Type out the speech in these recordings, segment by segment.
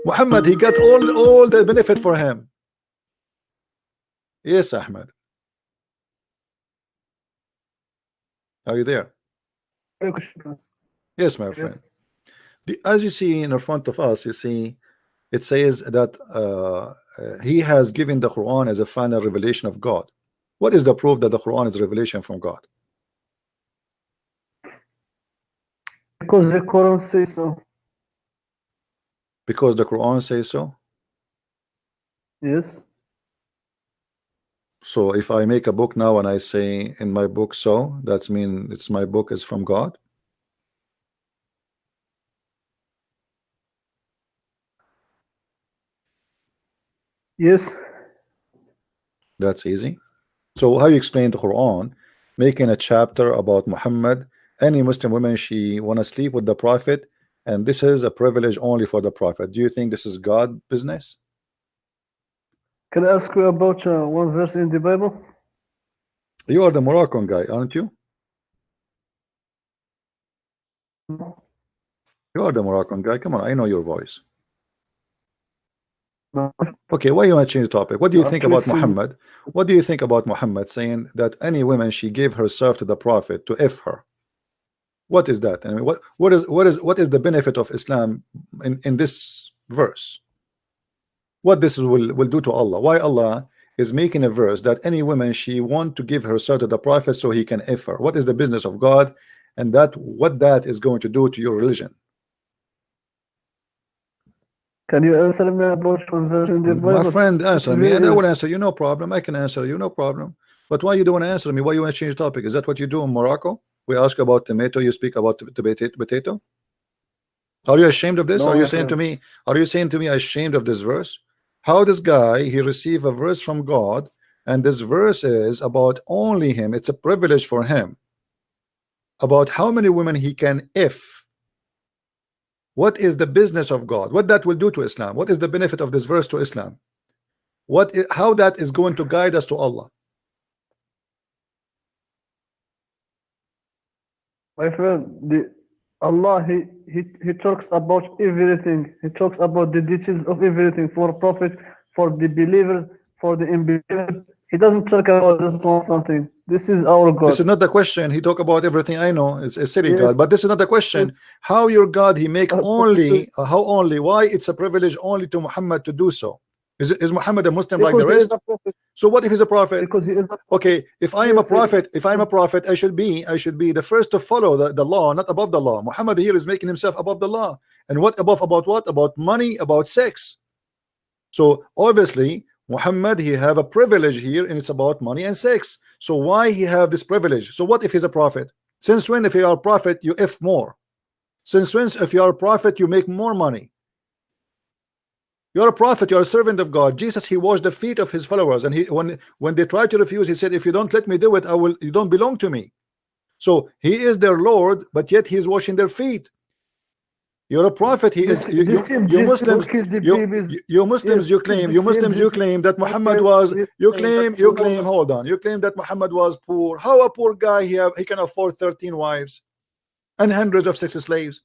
Muhammad, he got all the benefit for him. Yes, Ahmed. Are you there? Yes, my friend. As you see in front of us, you see it says that he has given the Quran as a final revelation of God. What is the proof that the Quran is revelation from God? Because the Quran says so. Because the Quran says so? Yes. So if I make a book now and I say in my book so, that means it's my book is from God? Yes. That's easy. So how you explain the Quran making a chapter about Muhammad, any Muslim woman she want to sleep with the Prophet, and this is a privilege only for the Prophet? Do you think this is God business? Can I ask you about one verse in the Bible? You are the Moroccan guy, aren't you? You are the Moroccan guy. Come on, I know your voice. No. Okay, why you want to change the topic? What do you think about Muhammad? What do you think about Muhammad saying that any woman she gave herself to the Prophet to F her? What is that? I mean, what is the benefit of Islam in this verse? What this will do to Allah? Why Allah is making a verse that any woman she want to give herself to the Prophet so he can F her? What is the business of God, and that what that is going to do to your religion? Can you answer me about one verse in the Bible? My friend, answer me, and I will answer you. No problem. I can answer you. No problem. But why you don't want to answer me? Why you want to change topic? Is that what you do in Morocco? We ask about tomato, you speak about potato. Are you ashamed of this? No, are you saying to me? Are you saying to me ashamed of this verse? How this guy he received a verse from God, and this verse is about only him. It's a privilege for him. About how many women he can if. What is the business of God? What that will do to Islam? What is the benefit of this verse to Islam? How that is going to guide us to Allah? My friend, Allah he talks about everything. He talks about the details of everything for prophet, for the believers, for the unbelievers. He doesn't talk about just one something. This is our God. This is not the question. He talk about everything. I know it's a silly Yes. God, but this is not the question. Yes. How your God he make only how only? Why it's a privilege only to Muhammad to do so? Is Muhammad a Muslim Because like the he is rest? a prophet. So what if he's a prophet? Because he is a Okay, if I am a Yes, prophet, if I'm a prophet, I should be the first to follow the law, not above the law. Muhammad here is making himself above the law. And what above? About what? About money, about sex. So obviously Muhammad he have a privilege here, and it's about money and sex. So why he have this privilege? So what if he's a prophet? Since when if you are a prophet you F more? Since when if you are a prophet you make more money? You're a prophet, you're a servant of God. Jesus he washed the feet of his followers, and he when they tried to refuse, he said, if you don't let me do it, you don't belong to me. So he is their Lord, but yet he is washing their feet. You're a prophet. He is you Muslims. You Muslims. You claim that Muhammad was. You claim. Hold on. You claim that Muhammad was poor. How a poor guy he can afford 13 wives and hundreds of sex slaves?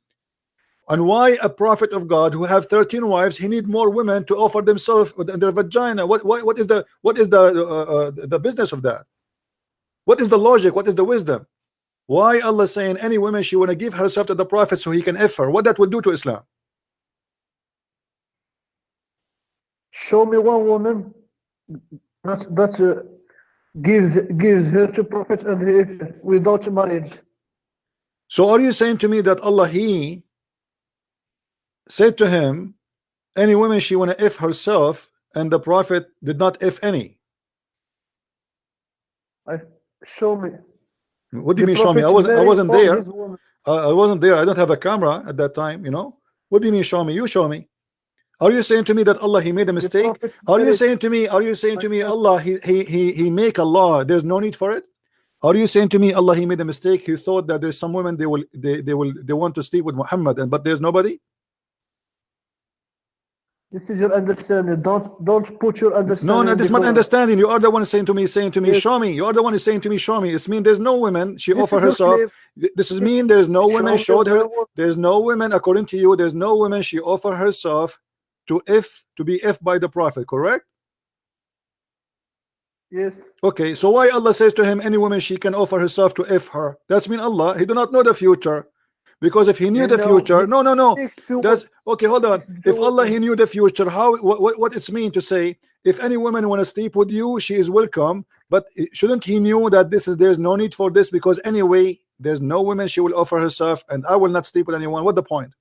And why a prophet of God who have 13 wives he need more women to offer themselves their vagina? What is the business of that? What is the logic? What is the wisdom? Why Allah saying any woman she want to give herself to the prophet so he can F her? What that will do to Islam? Show me one woman that gives her to prophet and without marriage. So are you saying to me that Allah he said to him any woman she want to F herself, and the prophet did not F any? Show me. What do you mean show me? I wasn't there. I wasn't there. I don't have a camera at that time, you know. What do you mean show me? You show me. Are you saying to me that Allah he made a mistake? Are you saying to me Allah he make a law, there's no need for it? Are you saying to me Allah he made a mistake? He thought that there's some women they want to sleep with Muhammad, but there's nobody? This is your understanding. Don't put your understanding. No, this is in not the Quran. understanding. You are the one saying to me, Yes. show me. You are the one saying to me, show me. It's mean there's no women. She This offer is your herself. claim. This is mean there's no women Show me showed her. where was- There's no women, according to you, there's no women. She offer herself to be if by the prophet, correct? Yes. Okay, so why Allah says to him, any woman she can offer herself to if her? That's mean Allah, he do not know the future. Because if he knew You the know, future, no. Speaks to That's okay. Hold on. speaks If to Allah women. he knew the future, how what it's mean to say if any woman want to sleep with you, she is welcome. But shouldn't he knew that there's no need for this because anyway there's no woman she will offer herself, and I will not sleep with anyone. What the point?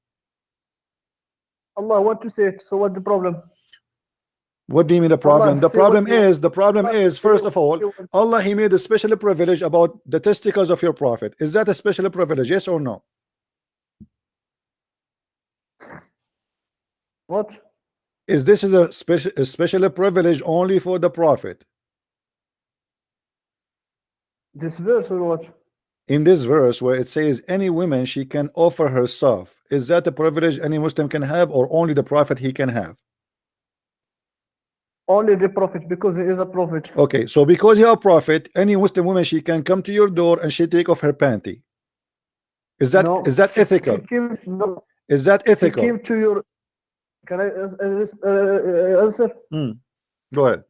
Allah want to say it. So what's the problem? What do you mean the problem? Allah The say what problem you want. is the problem Allah is say first what of all, you want. Allah he made a special privilege about the testicles of your prophet. Is that a special privilege? Yes or no? What? Is this is a special privilege only for the prophet? This verse or what? In this verse where it says any woman she can offer herself, is that a privilege any Muslim can have, or only the prophet he can have? Only the prophet, because he is a prophet. Okay, so because you are a prophet, any Muslim woman she can come to your door and she take off her panty. Is that No, ethical? No, Is that she ethical? came to your. Can I answer? Go ahead.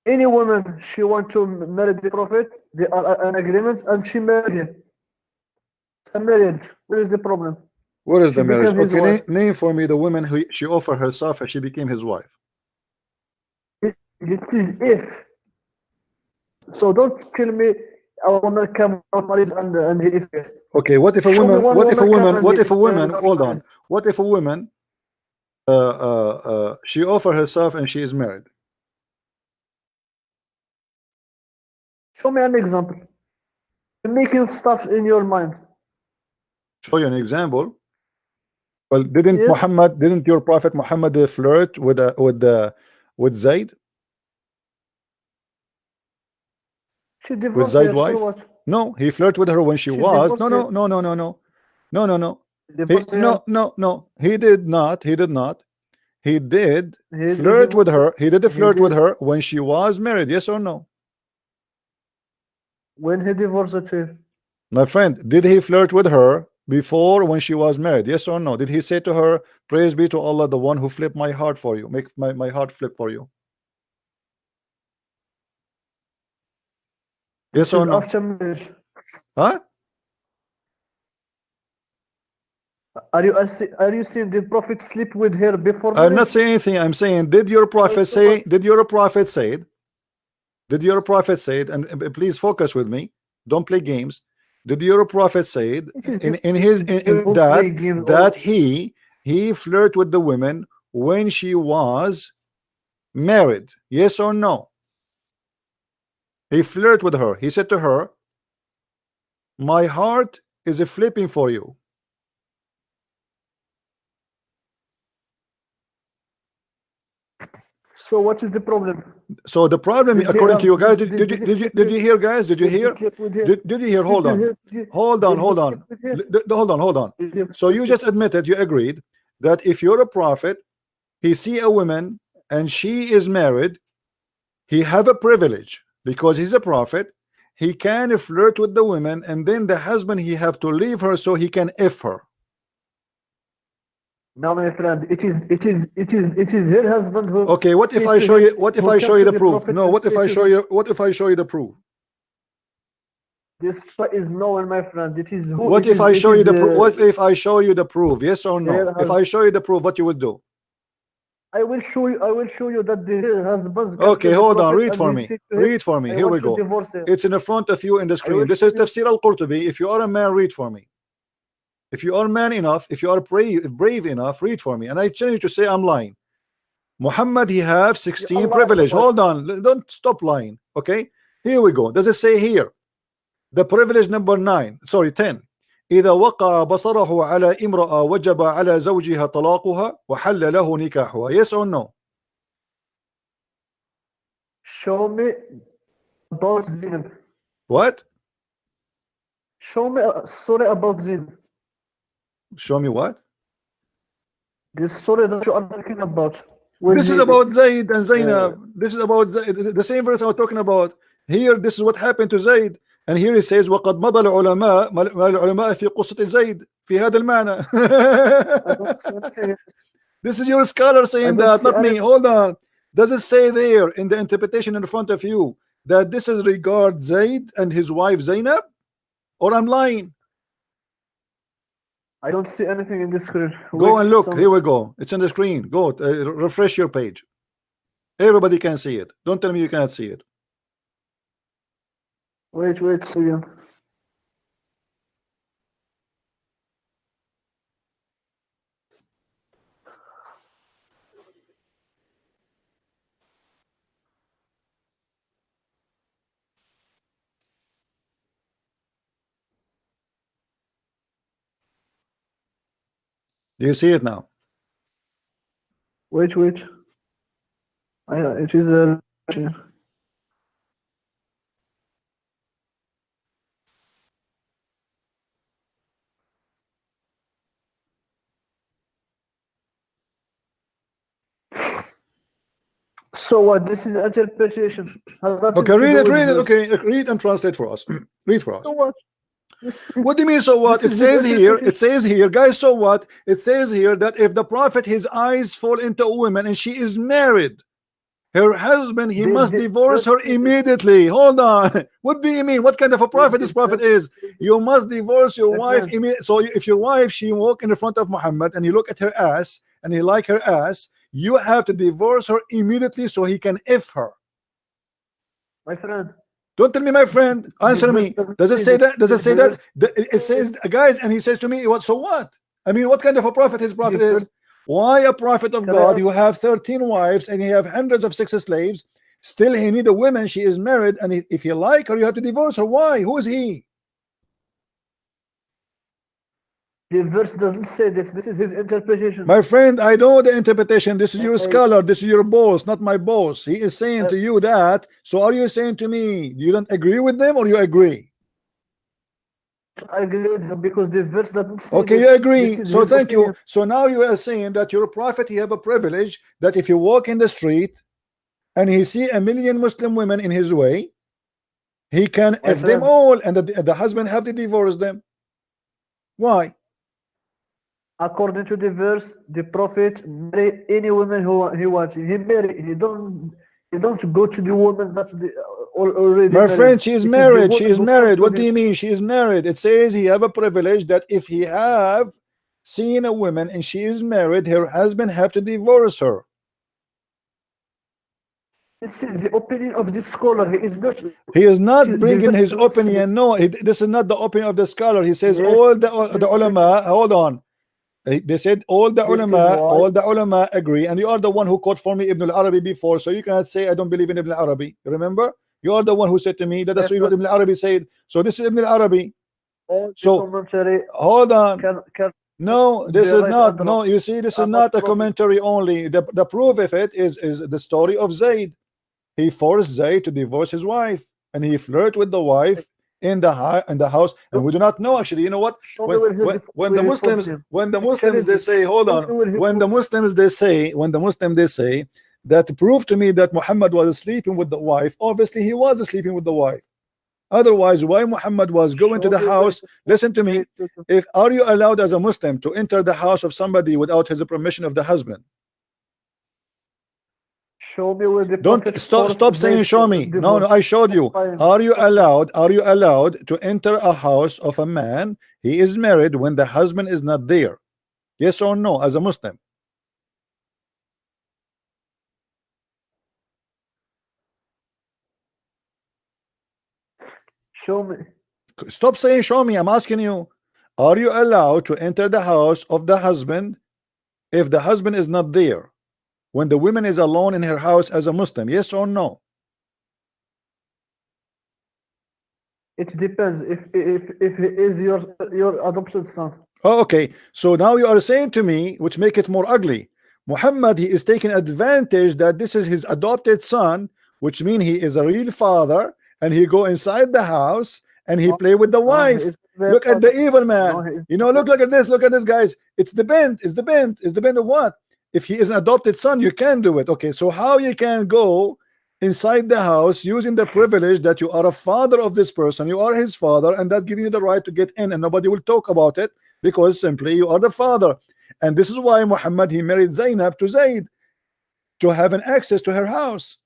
Any woman she want to marry the prophet, they are an agreement, and she married him. It's a marriage. Where is the problem? What is She the marriage? became his Okay, wife. name for me the woman who she offered herself and she became his wife. This is if. So don't tell me a woman come married and if. Okay, what if a Show me woman? one What if a woman come woman? and What if a if, woman? not Hold on. married. What if a woman? She offer herself and she is married. Show me an example. You're making stuff in your mind. Show you an example. Well, didn't Yes. didn't your prophet Muhammad flirt with Zayd? She With divorced Zayd's her. So wife? what? No, he flirted with her when she She was. divorced her. No. Divorced her. No. He did not. He did He flirt with divorced. her. He did flirt with did. her when she was married. Yes or no? When he divorced her. My friend, did he flirt with her before when she was married? Yes or no? Did he say to her, praise be to Allah, the one who flipped my heart for you, make my heart flip for you? Yes This or is no? after marriage. Huh? Are you seeing the prophet sleep with her before I'm not marriage? saying anything. I'm saying, did your prophet say, did your prophet say, and please focus with me, don't play games. Did your prophet say that he flirt with the women when she was married? Yes or no? He flirt with her. He said to her, my heart is flipping for you. So what is the problem? So the problem, according to you guys, did you hear, guys? Did you hear? Did you hear? Hold on. So you just admitted, you agreed that if you're a prophet, he see a woman and she is married, he have a privilege because he's a prophet. He can flirt with the women, and then the husband he have to leave her so he can F her. No, my friend, it is her husband who. Okay, what if I show you? What if I show you the proof? No, what if I show you? What if I show you the proof? This is no one, my friend. It is. What if I show you the proof? What if I show you the proof? Yes or no? If I show you the proof, what you would do? I will show you that the husband. Okay, hold on. Read for me. Read for me. Here we go. It's in the front of you in the screen. This is Tafsir al-Qurtubi. If you are a man, read for me. If you are man enough, if you are brave enough, read for me. And I challenge you to say I'm lying. Muhammad, he have 16 privilege. Hold on. Don't stop lying. Okay. Here we go. Does it say here? The privilege number 10. إذا وقع بصره على امرأة وجب على زوجها طلاقها وحل له نكاحها. Yes or no? Show me about zina. What? Show me a story about zina. Show me what? This story that you are talking about. when This is he- about Zayd and Zainab. This is about the same verse I was talking about. Here, this is what happened to Zayd. And here he says, وَقَدْ مَضَى الْعُلَمَاء الْعُلَمَاء في قصة زيد في هذا I المعنى. don't see anything. This is your scholar saying don't that, see not me. any- Hold on. Does it say there in the interpretation in front of you that this is regard Zayd and his wife Zainab? Or I'm lying? I don't see anything in this screen. Go Wait, and look. some- Here we go. It's on the screen. Go refresh your page. Everybody can see it. Don't tell me you cannot see it. Wait, second. Do you see it now? Wait. It is a. So what? This is interpretation. Has nothing Okay, to read do it, with read it. this. Okay, read and translate for us. Read for us. So what? What do you mean, so what? It This is says the here, interpretation. guys, so what? It says here that if the prophet, his eyes fall into a woman and she is married, her husband, he must divorce her immediately. Hold on. What do you mean? What kind of a prophet this prophet is? You must divorce your wife immediately. So if your wife, she walk in the front of Muhammad and you look at her ass and you like her ass, you have to divorce her immediately so he can F her. My friend. Don't tell me, my friend. Answer me. Does it say that? Does it say that? It says, guys, and he says to me, what? So what? I mean, what kind of a prophet his prophet is? Why a prophet of God? You have 13 wives and you have hundreds of sex slaves. Still, he need a woman. She is married, and if you like her, you have to divorce her. Why? Who is he? The verse doesn't say this. This is his interpretation. My friend, I know the interpretation. This is your scholar. This is your boss, not my boss. He is saying to you that. So are you saying to me you don't agree with them, or you agree? I agree with him because the verse doesn't say Okay, this. you agree. This is So his thank you. opinion. So now you are saying that your prophet, he have a privilege that if you walk in the street and he see a million Muslim women in his way, he can My F them friend. all, and the husband have to divorce them. Why? According to the verse, the prophet marry any woman who he wants. He marry. He don't go to the woman that's already. My married. friend, she is It the married. She woman is who married. comes to What do him. you mean? She is married. It says he have a privilege that if he have seen a woman and she is married, her husband have to divorce her. This is the opinion of this scholar. He is not. He is not The bringing verse his doesn't say opinion. No, this is not the opinion of the scholar. He says Yes. all the ulama. Hold on. They said all the This is ulama agree, and you are the one who quote for me Ibn al-Arabi before, so you cannot say I don't believe in Ibn al-Arabi. Remember, you are the one who said to me that that's Yes, what Ibn al-Arabi said. So this is Ibn al-Arabi. all the So commentary hold on. can No, this They is write not. under- No, you see, this is I'm not not a wrong. commentary only. The proof of it is the story of Zayd. He forced Zayd to divorce his wife, and he flirted with the wife in the house. And we do not know actually. You know what? show me where he When the where he Muslims, quotes him. when the Tell Muslims me. they say, hold Show on. me where he When the quotes- Muslims they say that prove to me that Muhammad was sleeping with the wife. Obviously, he was sleeping with the wife. Otherwise, why Muhammad was going to Show the me where house? he Listen to me. quotes him. If are you allowed as a Muslim to enter the house of somebody without his permission of the husband? Show me where the Don't prophet stop forced saying Zayd show to me. No, divorce. I showed you. Fine. Are you allowed to enter a house of a man? He is married when the husband is not there. Yes or no, as a Muslim? Show me. Stop saying show me. I'm asking you. Are you allowed to enter the house of the husband if the husband is not there? When the woman is alone in her house as a Muslim, yes or no? It depends if he is your adopted son. Oh, okay. So now you are saying to me, which make it more ugly. Muhammad, he is taking advantage that this is his adopted son, which means he is a real father, and he go inside the house and he play with the wife. Look at the evil man. No, You know, look at this. Look at this, guys. It's the bent. It's the bent. It's the bent of what? If he is an adopted son, you can do it. Okay, so how you can go inside the house using the privilege that you are a father of this person, you are his father, and that giving you the right to get in, and nobody will talk about it because simply you are the father. And this is why Muhammad, he married Zainab to Zayd to have an access to her house,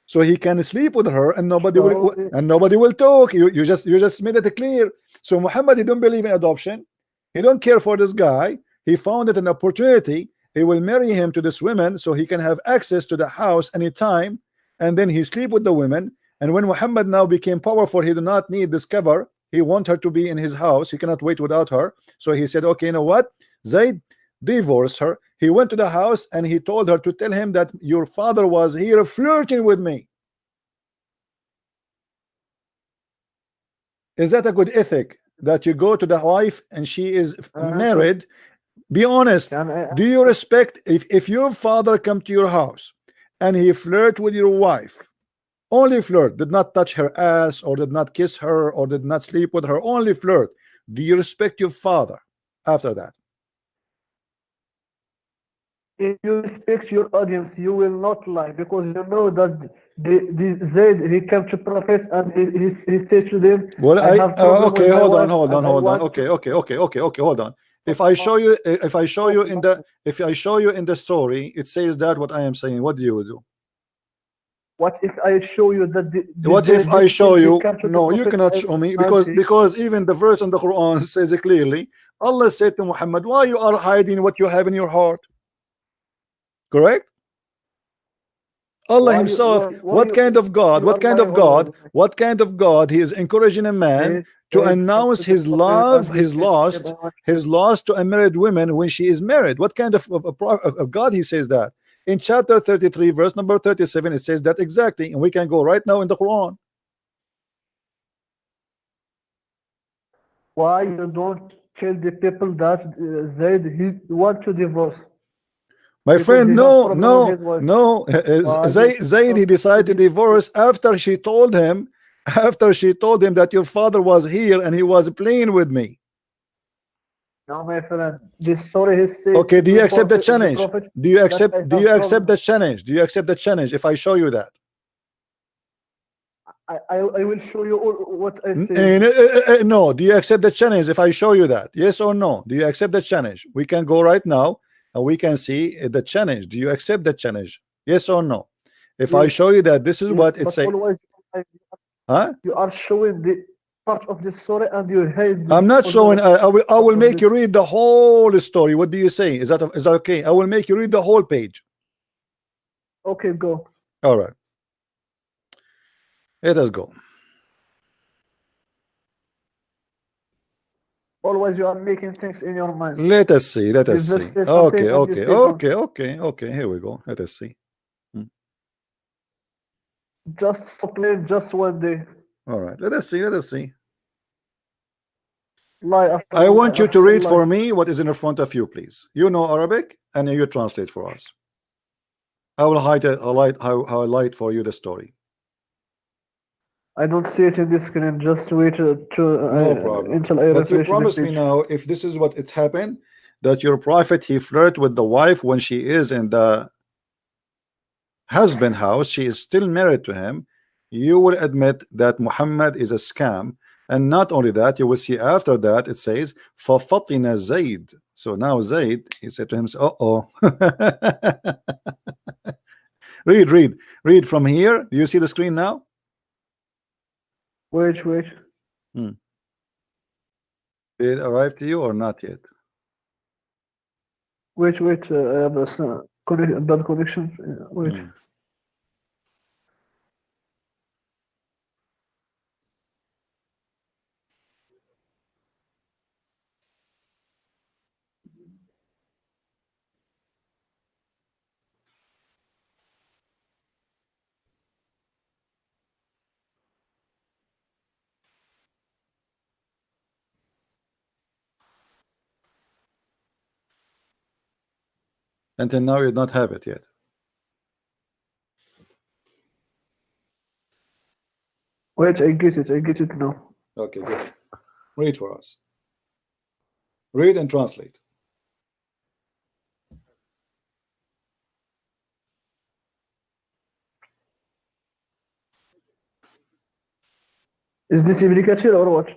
so he can sleep with her and nobody will talk. You just made it clear. So Muhammad, he don't believe in adoption. He don't care for this guy. He found it an opportunity. He will marry him to this woman so he can have access to the house anytime, and then he sleep with the women. And when Muhammad now became powerful, he did not need this cover. He want her to be in his house. He cannot wait without her. So he said, okay, you know what, Zayd, divorce her. He went to the house and he told her to tell him that your father was here flirting with me. Is that a good ethic, that you go to the wife and she is married? Be honest. Do you respect if your father come to your house and he flirt with your wife, only flirt, did not touch her ass or did not kiss her or did not sleep with her, only flirt, do you respect your father after that? If you respect your audience, you will not lie, because you know that Zayd, he came to Prophet and he said to them, well, okay, hold on. Okay, Hold on. If I show you in the story, it says that what I am saying, what do you do? What if I show you that what if I show you? No, you cannot show me, because even the verse in the Quran says it clearly. Allah said to Muhammad, why you are hiding what you have in your heart? Correct? Allah himself, what kind of God he is encouraging a man to announce his love, his loss to a married woman when she is married? What kind of God he says that? In chapter 33 verse number 37 it says that exactly, and we can go right now in the Quran. Why you don't tell the people that Zayd he want to divorce? My friend, no. Zayd, he decided to divorce after she told him that your father was here and he was playing with me. No, my friend, this story is said. Okay, do you accept the challenge? Do you accept the challenge? Do you accept the challenge if I show you that? I will show you what I say. No, do you accept the challenge if I show you that? Yes or no? Do you accept the challenge? We can go right now and we can see the challenge. Do you accept the challenge? Yes or no? If I show you that this is what it says. You are showing the part of the story and you hate. I'm not showing. I will make you read the whole story. What do you say? Is that okay? I will make you read the whole page. Okay, go. All right. Let us go. Always you are making things in your mind. Let us see. Okay. Here we go. Let us see. Just play just one day. All right. Let us see. I want you to read for me what is in front of you, please. You know Arabic and you translate for us. I will highlight for you the story. I don't see it in this screen. Just wait no problem. Until I but you promise me now, if this is what it happened, that your prophet he flirt with the wife when she is in the husband house, she is still married to him, you will admit that Muhammad is a scam. And not only that, you will see after that it says فَفَطِنَ Zayd. So now Zayd, he said to himself, read from here. Do you see the screen now? Wait. Did it arrive to you or not yet? Wait. I have a bad connection. Wait. Until now you don't have it yet. Wait, I get it now. Okay, good. Read for us. Read and translate. Is this Ibn Kathir or what?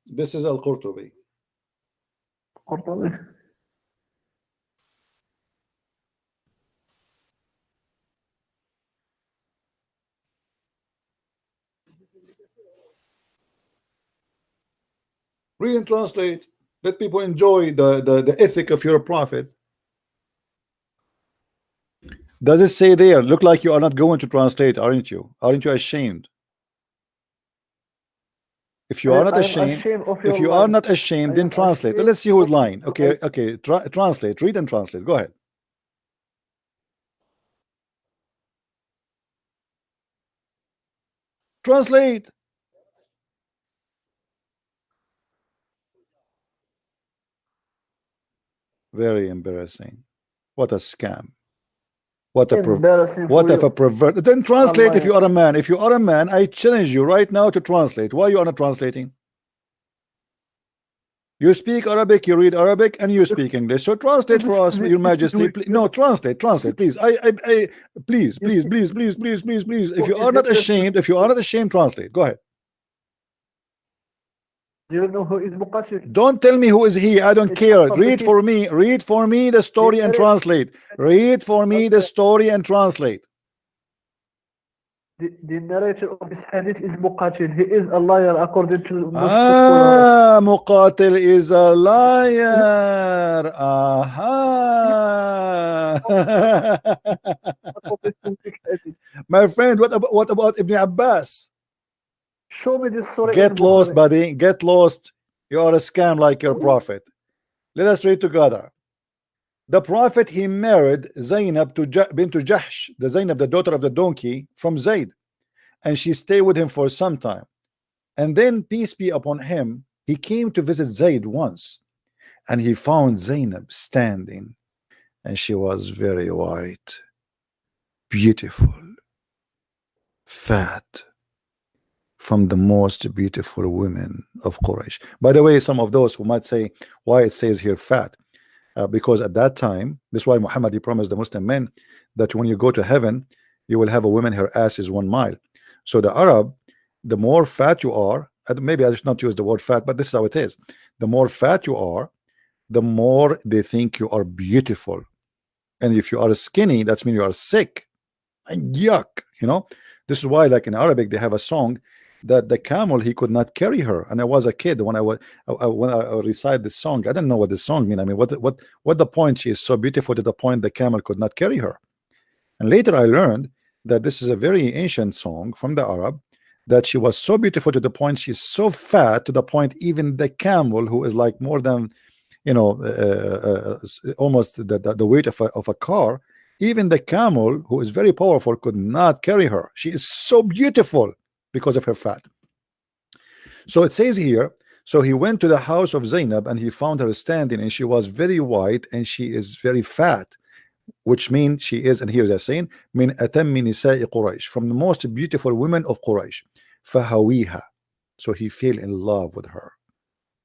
This is Al-Qurtubi. Qurtubi. Read and translate. Let people enjoy the ethic of your prophet. Does it say there? Look like you are not going to translate, aren't you? Aren't you ashamed? If you are not ashamed, if you are not ashamed, then translate. Let's see who's lying. Okay, okay. Translate. Read and translate. Go ahead. Translate. Very embarrassing. What a scam. What a pervert. Then translate if you are a man. If you are a man, I challenge you right now to translate. Why you are not translating? You speak Arabic, you read Arabic, and you speak English. So translate for us, Your Majesty. No, translate, please. Please. If you are not ashamed, translate. Go ahead. Do you know who is Muqatil? Don't tell me who is he. I don't care. Read for me. Read for me the story and translate. Read for me the story and translate. The narrator of this hadith is Muqatil. He is a liar according to Muqatil is a liar. Aha. My friend, what about Ibn Abbas? Show me this story. Get lost, buddy. Get lost. You are a scam like your prophet. Let us read together. The prophet, he married Zainab to bint Jahsh, the Zainab, the daughter of the donkey, from Zayd, and she stayed with him for some time. And then, peace be upon him, he came to visit Zayd once, and he found Zainab standing, and she was very white, beautiful, fat, from the most beautiful women of Quraysh. By the way, some of those who might say why it says here fat, because at that time, this is why Muhammad, he promised the Muslim men that when you go to heaven, you will have a woman, her ass is 1 mile. So the Arab, the more fat you are, maybe I should not use the word fat, but this is how it is. The more fat you are, the more they think you are beautiful. And if you are skinny, that means you are sick. And yuck, you know. This is why, like in Arabic, they have a song that the camel, he could not carry her. And I was a kid when I recite this song. I didn't know what this song mean. I mean, what the point? She is so beautiful to the point the camel could not carry her. And later I learned that this is a very ancient song from the Arab, that she was so beautiful to the point she's so fat to the point even the camel, who is like more than, you know, almost the weight of a car, even the camel, who is very powerful, could not carry her. She is so beautiful because of her fat. So it says here, so he went to the house of Zainab and he found her standing, and she was very white and she is very fat, which means she is, and here they're saying, min atammi nisa'i Quraysh, from the most beautiful women of Quraysh. Fahawiha, so he fell in love with her.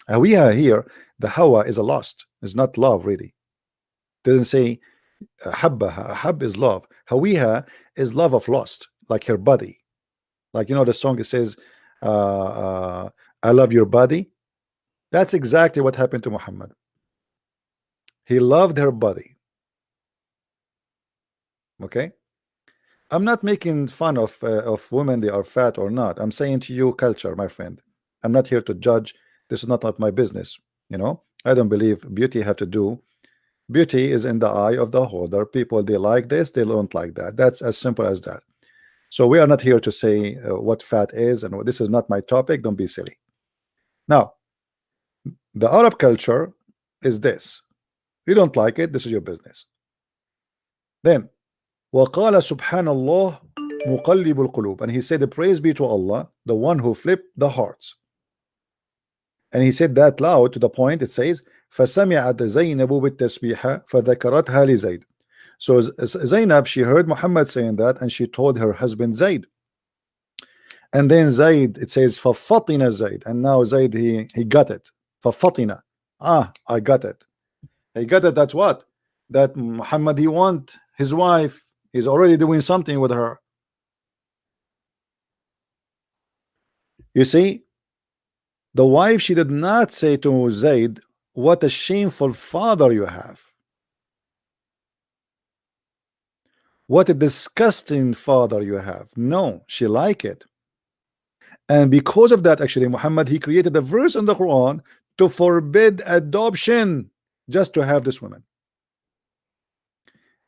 Hawiha here, the hawa is a lust, it's not love really. It doesn't say habbaha. Hab is love. Hawiha is love of lust, like her body. Like, you know, the song, it says I love your body. That's exactly what happened to Muhammad. He loved her body. Okay, I'm not making fun of women, they are fat or not. I'm saying to you, culture, my friend. I'm not here to judge. This is not my business. You know, I don't believe beauty have to do. Beauty is in the eye of the holder. People, they like this, they don't like that. That's as simple as that. So we are not here to say what fat is, and this is not my topic. Don't be silly. Now, the Arab culture is this. You don't like it, this is your business. Then وَقَالَ سُبْحَانَ اللَّهِ مُقَلِّبُ الْقُلُوبِ, and he said, the praise be to Allah, the one who flipped the hearts. And he said that loud to the point it says فَسَمِعَتْ زَيْنَبُ بِالتَّسْبِيحَ فَذَكَرَتْهَا لِزَيْدٍ. So Zainab, she heard Muhammad saying that, and she told her husband Zayd. And then Zayd, it says فَفَطِنَ Zayd, and now Zayd he got it. فَفَطِنَ, I got it. He got it. That's what? That Muhammad, he want his wife. He's already doing something with her. You see, the wife, she did not say to Zayd, what a shameful father you have. What a disgusting father you have. No, she liked it. And because of that, actually, Muhammad, he created a verse in the Quran to forbid adoption just to have this woman.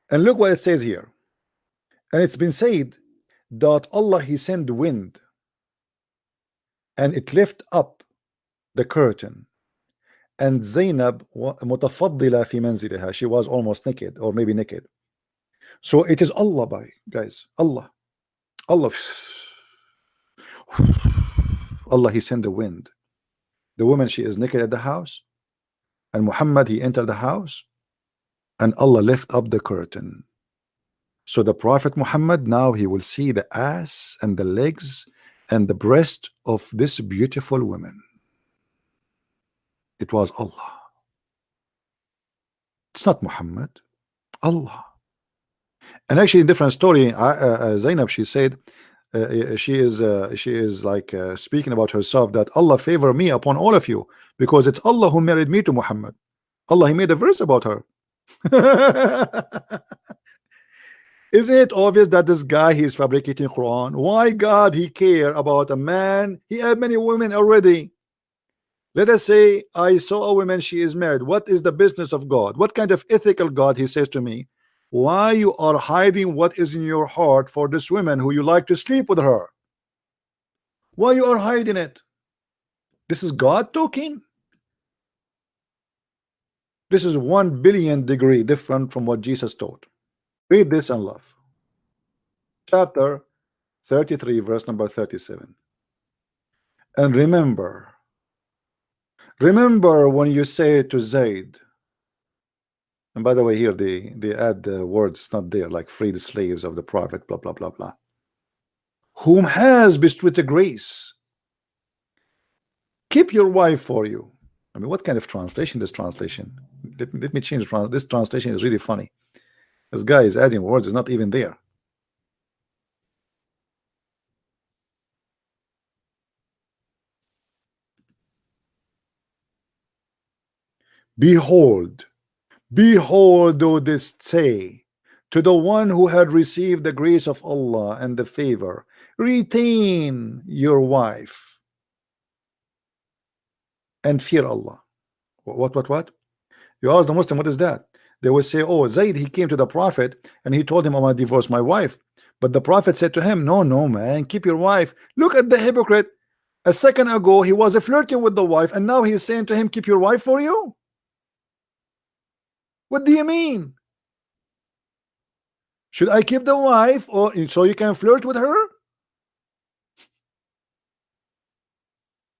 And look what it says here. And it's been said that Allah, he sent wind and it lift up the curtain, and Zainab متفضلة في منزلها, she was almost naked or maybe naked. So it is Allah, guys, Allah he sent the wind. The woman, she is naked at the house, and Muhammad, he entered the house, and Allah lift up the curtain. So the Prophet Muhammad, now he will see the ass and the legs and the breast of this beautiful woman. It was Allah. It's not Muhammad, Allah. And actually, in different story, Zainab, she said, she is like speaking about herself, that Allah favor me upon all of you because it's Allah who married me to Muhammad. Allah, he made a verse about her. Isn't it obvious that this guy, he is fabricating Quran? Why God he care about a man? He had many women already. Let us say I saw a woman, she is married. What is the business of God? What kind of ethical God? He says to me, why you are hiding what is in your heart for this woman who you like to sleep with her? Why you are hiding it? This is God talking. This is 1 billion degree different from what Jesus taught. Read this and love. Chapter 33, verse number 37. And remember when you say to Zayd, and by the way, here they add the words, it's not there, like free the slaves of the Prophet, blah blah blah blah, whom has bestowed the grace, keep your wife for you. I mean, what kind of translation? This translation, let me change this translation is really funny. This guy is adding words, is not even there. Behold, do this say to the one who had received the grace of Allah and the favor, retain your wife and fear Allah. What? You ask the Muslim, what is that? They will say, oh, Zayd, he came to the Prophet and he told him, I'm gonna divorce my wife. But the Prophet said to him, no, man, keep your wife. Look at the hypocrite. A second ago, he was flirting with the wife, and now he's saying to him, keep your wife for you. What do you mean? Should I keep the wife or so you can flirt with her?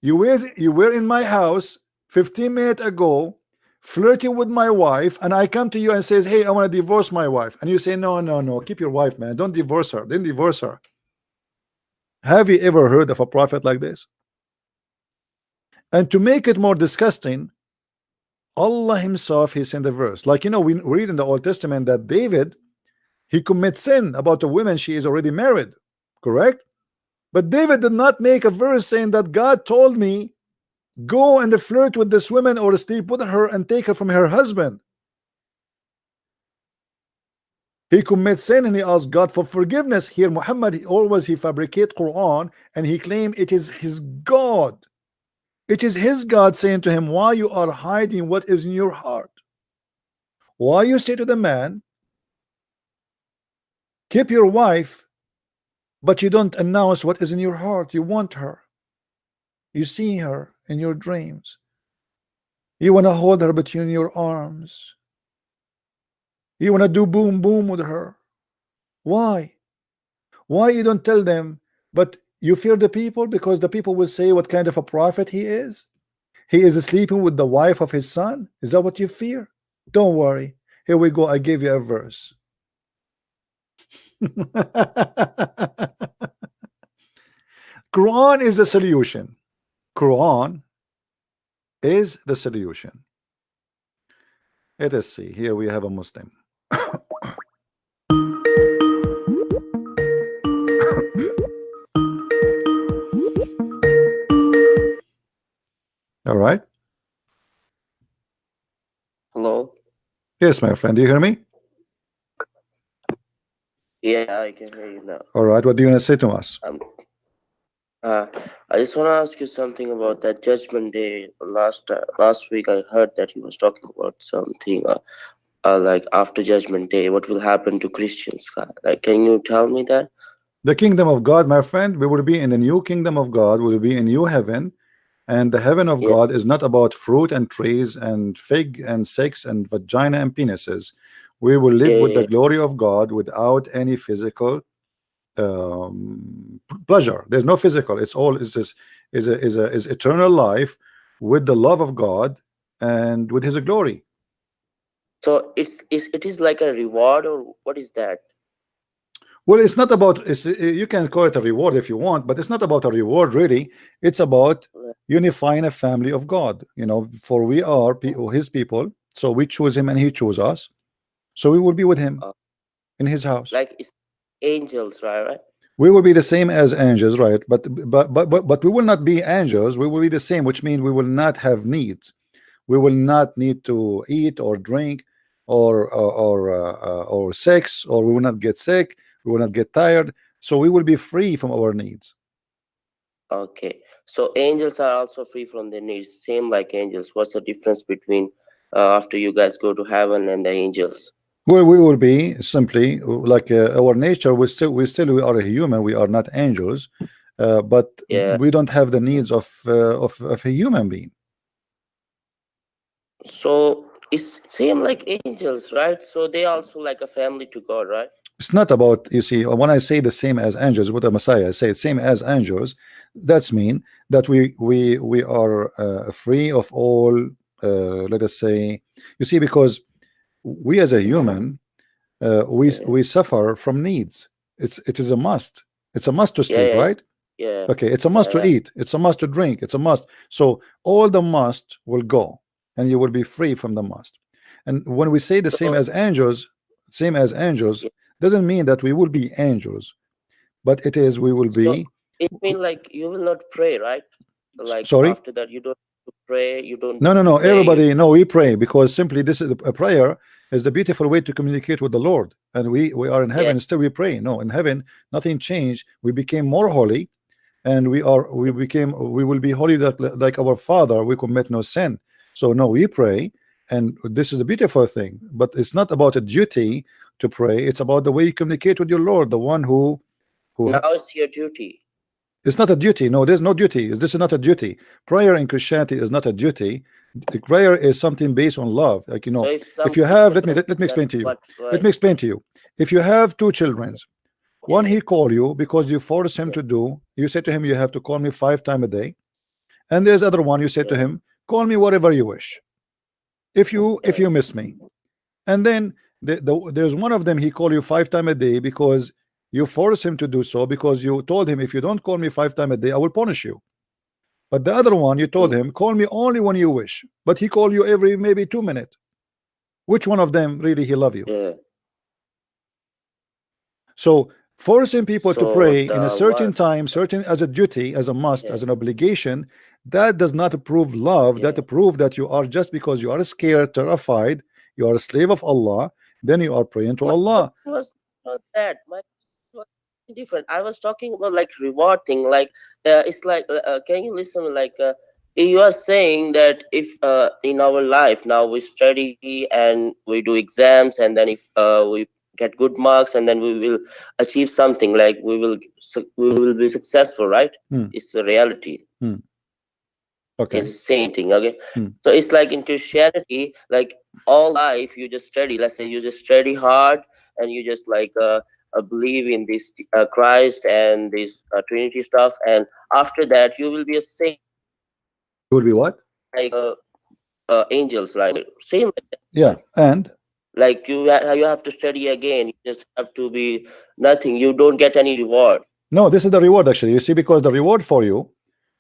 You were in my house 15 minutes ago flirting with my wife, and I come to you and says, hey, I want to divorce my wife, and you say, no, keep your wife, man, don't divorce her. Then divorce her. Have you ever heard of a prophet like this? And to make it more disgusting, Allah himself, he sent a verse, like, you know, we read in the Old Testament that David, he commits sin about a woman, she is already married, correct? But David did not make a verse saying that God told me go and flirt with this woman or sleep with her and take her from her husband. He commits sin and he asks God for forgiveness. Here Muhammad, he fabricate Quran and he claimed it is his God. It is his God saying to him, why you are hiding what is in your heart? Why you say to the man, keep your wife, but you don't announce what is in your heart? You want her. You see her in your dreams. You want to hold her between your arms. You want to do boom boom with her. Why? Why you don't tell them? But you fear the people because the people will say what kind of a prophet he is. He is sleeping with the wife of his son. Is that what you fear? Don't worry. Here we go. I gave you a verse. Quran is the solution. Quran is the solution. Let us see. Here we have a Muslim. All right. Hello? Yes, my friend. Do you hear me? Yeah, I can hear you now. All right. What do you want to say to us? I just want to ask you something about that Judgment Day. Last week, I heard that he was talking about something like after Judgment Day, what will happen to Christians? Like, can you tell me that? The kingdom of God, my friend, we will be in the new kingdom of God. We will be in new heaven. And the heaven of Yeah. God is not about fruit and trees and fig and sex and vagina and penises. We will live with the glory of God without any physical pleasure. There's no physical. It's all is eternal life with the love of God and with His glory. So it is like a reward, or what is that? Well, it's not about, you can call it a reward if you want, but it's not about a reward really. It's about unifying a family of God, you know, for we are His people, so we choose Him and He chooses us, so we will be with Him in His house. Like it's angels, right? We will be the same as angels, right? But we will not be angels. We will be the same, which means we will not have needs. We will not need to eat or drink or sex, or we will not get sick. We will not get tired, so we will be free from our needs. Okay, so angels are also free from their needs, same like angels. What's the difference between after you guys go to heaven and the angels? Well, we will be simply like our nature. We are a human. We are not angels, but we don't have the needs of a human being. So it's same like angels, right? So they also like a family to God, right? It's not about, you see, when I say the same as angels, what the Messiah say, same as angels, that's mean that we are free of all, let us say, you see, because we as a human, we suffer from needs. It is a must. It's a must to sleep, right? Yeah. Okay, it's a must to eat. It's a must to drink. It's a must. So all the must will go, and you will be free from the must. And when we say the same as angels, doesn't mean that we will be angels, but it is we will be. It means like you will not pray, right? Like sorry, after that you don't pray. You don't. No. Everybody, no, we pray, because simply this is a prayer is the beautiful way to communicate with the Lord, and we are in heaven. Still we pray. No, in heaven nothing changed. We became more holy, and we will be holy like our Father. We commit no sin. So no, we pray, and this is a beautiful thing. But it's not about a duty to pray. It's about the way you communicate with your Lord, the one who now it's your duty. It's not a duty. No, there's no duty. This is not a duty. Prayer in Christianity is not a duty. The prayer is something based on love. Like, you know, so if you have, let me explain to you. Let me explain to you. If you have two children, one he call you because you force him to do, you say to him, you have to call me 5 times a day. And there's other one, you say to him, call me whatever you wish. If you miss me. And then there's one of them, he call you 5 times a day because you force him to do so, because you told him, if you don't call me 5 times a day, I will punish you. But the other one, you told him, call me only when you wish, but he call you every maybe 2 minutes. Which one of them really he love you? So forcing people to pray in a certain time, certain as a duty, as a must, as an obligation, that does not prove love. That prove that you are, just because you are scared, terrified, you are a slave of Allah, then you are praying to Allah. It was not that. Different. I was talking about like reward thing. Like it's like can you listen? Like you are saying that if in our life now we study and we do exams, and then if we get good marks, and then we will achieve something, like we will be successful, right? It's the reality. Okay, it's the same thing. Okay, so it's like in Christianity, like all life you just study. Let's say you just study hard, and you just like believe in this Christ and this Trinity stuff, and after that you will be a saint. You will be what? Like angels, like same. Like that. Yeah, and like you have to study again. You just have to be nothing. You don't get any reward. No, this is the reward actually. You see, because the reward for you,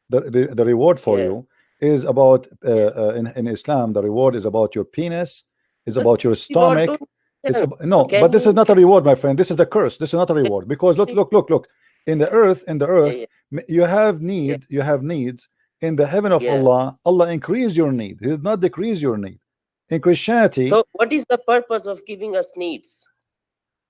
the reward for Yeah. you is about in Islam. The reward is about your penis, is about your Reward stomach. don't It's tell. no, Can but this is you not a reward, my friend. This is the curse. This is not a reward, because look. In the earth, yeah, you have yeah, needs. In the heaven of yeah. Allah, Allah increase your need. He did not decrease your need. In Christianity, So what is the purpose of giving us needs?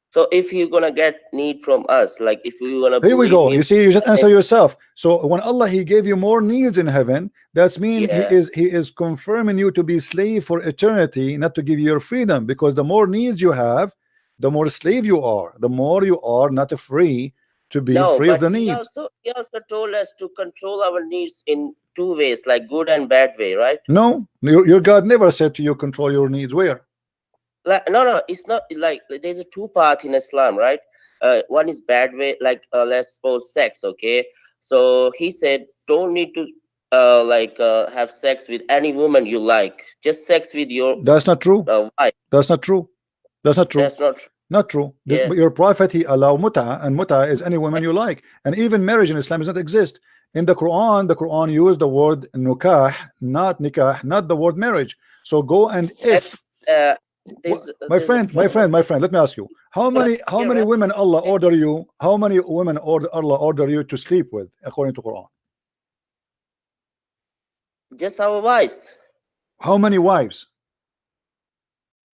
So if you're gonna get need from us, like if we're gonna here we believe go. him, You see, you just answer and- yourself. So when Allah He gave you more needs in heaven, that's mean Yeah. He is confirming you to be slave for eternity, not to give you your freedom. Because the more needs you have, the more slave you are. The more you are not free to be no, free of but the he needs. also told us to control our needs in two ways, like good and bad way, right? No, your God never said to you control your needs. Where? Like no, it's not like there's a two path in Islam, right? One is bad way, like let's suppose sex, okay? So he said don't need to have sex with any woman you like, just sex with your That's not true. wife. That's not true. That's not true. That's not true. Not true. Yeah. Your prophet He allow muta, and muta is any woman you like. And even marriage in Islam does not exist. In the Quran used the word nukah, not nikah, not the word marriage. So go and if my friend, let me ask you, how many right. women Allah order you? How many women Allah order you to sleep with according to Quran? Just our wives, How many wives?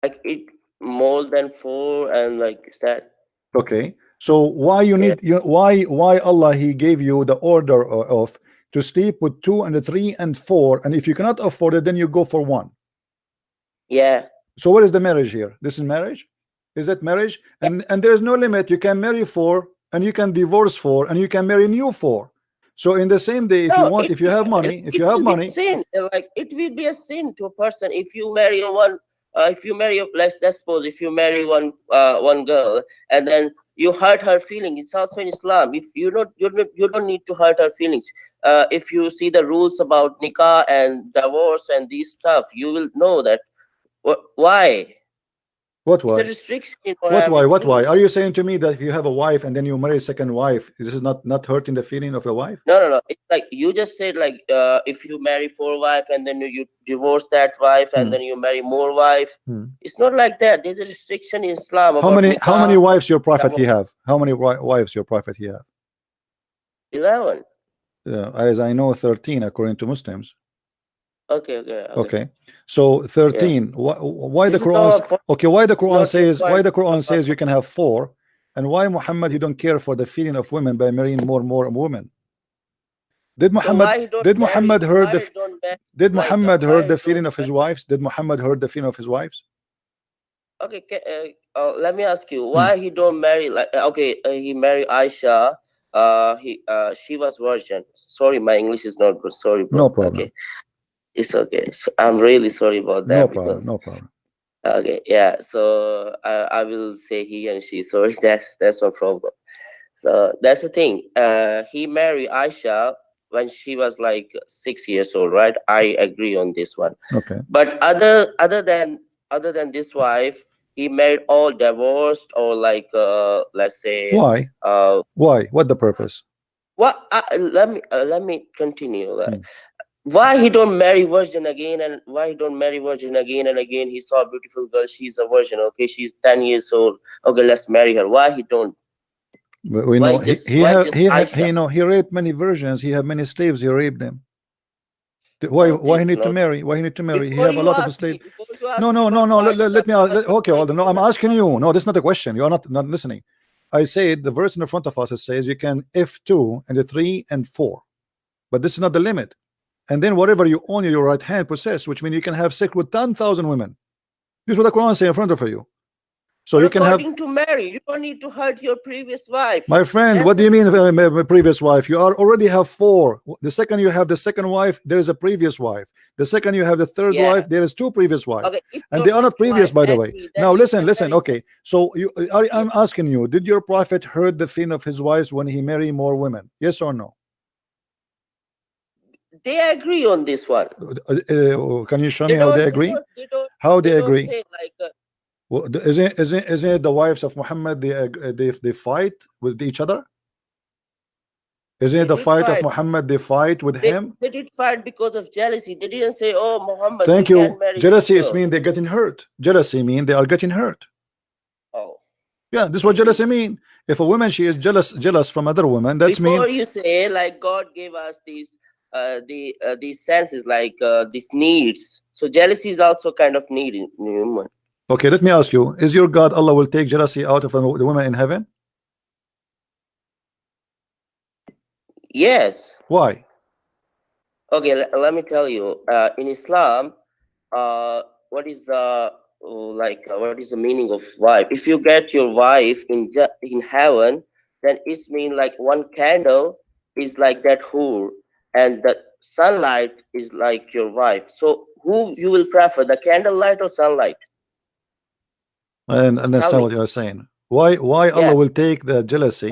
like it more than 4, and like is that Okay, so why you need why Allah He gave you the order of to sleep with 2 and 3 and 4, and if you cannot afford it, then you go for 1. yeah. So what is the marriage here? This is marriage? Is that marriage? And there is no limit. You can marry 4, and you can divorce 4, and you can marry new 4. So in the same day, if you want, if you have money, sin. Like it will be a sin to a person if you marry one. If you marry, let's suppose if you marry one girl and then you hurt her feelings, it's also in Islam. If you don't need to hurt her feelings. If you see the rules about nikah and divorce and these stuff, you will know that. Why? What why? It's a restriction. What why? Are you saying to me that if you have a wife and then you marry a second wife, this is not hurting the feeling of a wife? No. It's like you just said, like if you marry 4 wives and then you divorce that wife and then you marry more wife, it's not like that. There's a restriction in Islam. How many wives your prophet he have? How many wives your prophet he have? 11. As I know, 13 according to Muslims. Okay. So 13. Why the Quran? Okay, why the Quran says you can have 4, and why Muhammad you don't care for the feeling of women by marrying more women? Did Muhammad heard the feeling of his wives? Did Muhammad heard the feeling of his wives? Okay, let me ask you why he don't marry he married Aisha. She was virgin. Sorry, my English is not good. Sorry, bro. No problem. Okay. It's okay. So I'm really sorry about that. No problem. Okay, yeah. So I will say he and she. Sorry, that's no problem. So that's the thing. He married Aisha when she was like 6 years old, right? I agree on this one. Okay. But other than this wife, he married all divorced or like let's say why? What the purpose? What? Let me continue. Why he don't marry virgin again, and why he don't marry virgin again and again? He saw a beautiful girl, she's a virgin, okay, she's 10 years old, okay, let's marry her. Why he don't? We know he raped many virgins. He had many slaves. He raped them. Why he need to marry? Why he need to marry? He have a lot of slaves. No. Let me. Okay, hold on. No, I'm asking you. No, this is not a question. You are not listening. I said the verse in the front of us, it says you can F2 and the 3 and 4, but this is not the limit. And then whatever you own in your right hand possess, which means you can have sex with 10,000 women. This is what the Quran says in front of you. So you can have to marry. You don't need to hurt your previous wife. My friend, what do you mean previous wife? You already have 4. The second you have the second wife, there is a previous wife. The second you have the third wife, there is 2 previous wives. Okay, and they are not previous, by the way. Now listen. Okay, so I'm asking you, did your prophet heard the feeling of his wives when he married more women? Yes or no? They agree on this one. Can you show me how they agree? How they agree? Well, isn't it the wives of Muhammad? They fight with each other? Isn't it They the did fight of fight. Muhammad? They fight with him. They did fight because of jealousy. They didn't say, "Oh, Muhammad, Thank you you. can't marry Jealousy this is girl." mean they're getting hurt. Jealousy mean they are getting hurt. Oh, Yeah, this is what jealousy mean. If a woman she is jealous from other women, that's before mean. you say like God gave us these these senses, like these needs. So jealousy is also kind of need in human. Okay, let me ask you: is your God Allah will take jealousy out of the woman in heaven? Yes. Why? Okay, let me tell you. In Islam, what is the what is the meaning of wife? If you get your wife in heaven, then it's mean like one candle is like that whore, and the sunlight is like your wife. So who you will prefer, the candlelight or sunlight? I understand what you are saying. Why Allah will take the jealousy?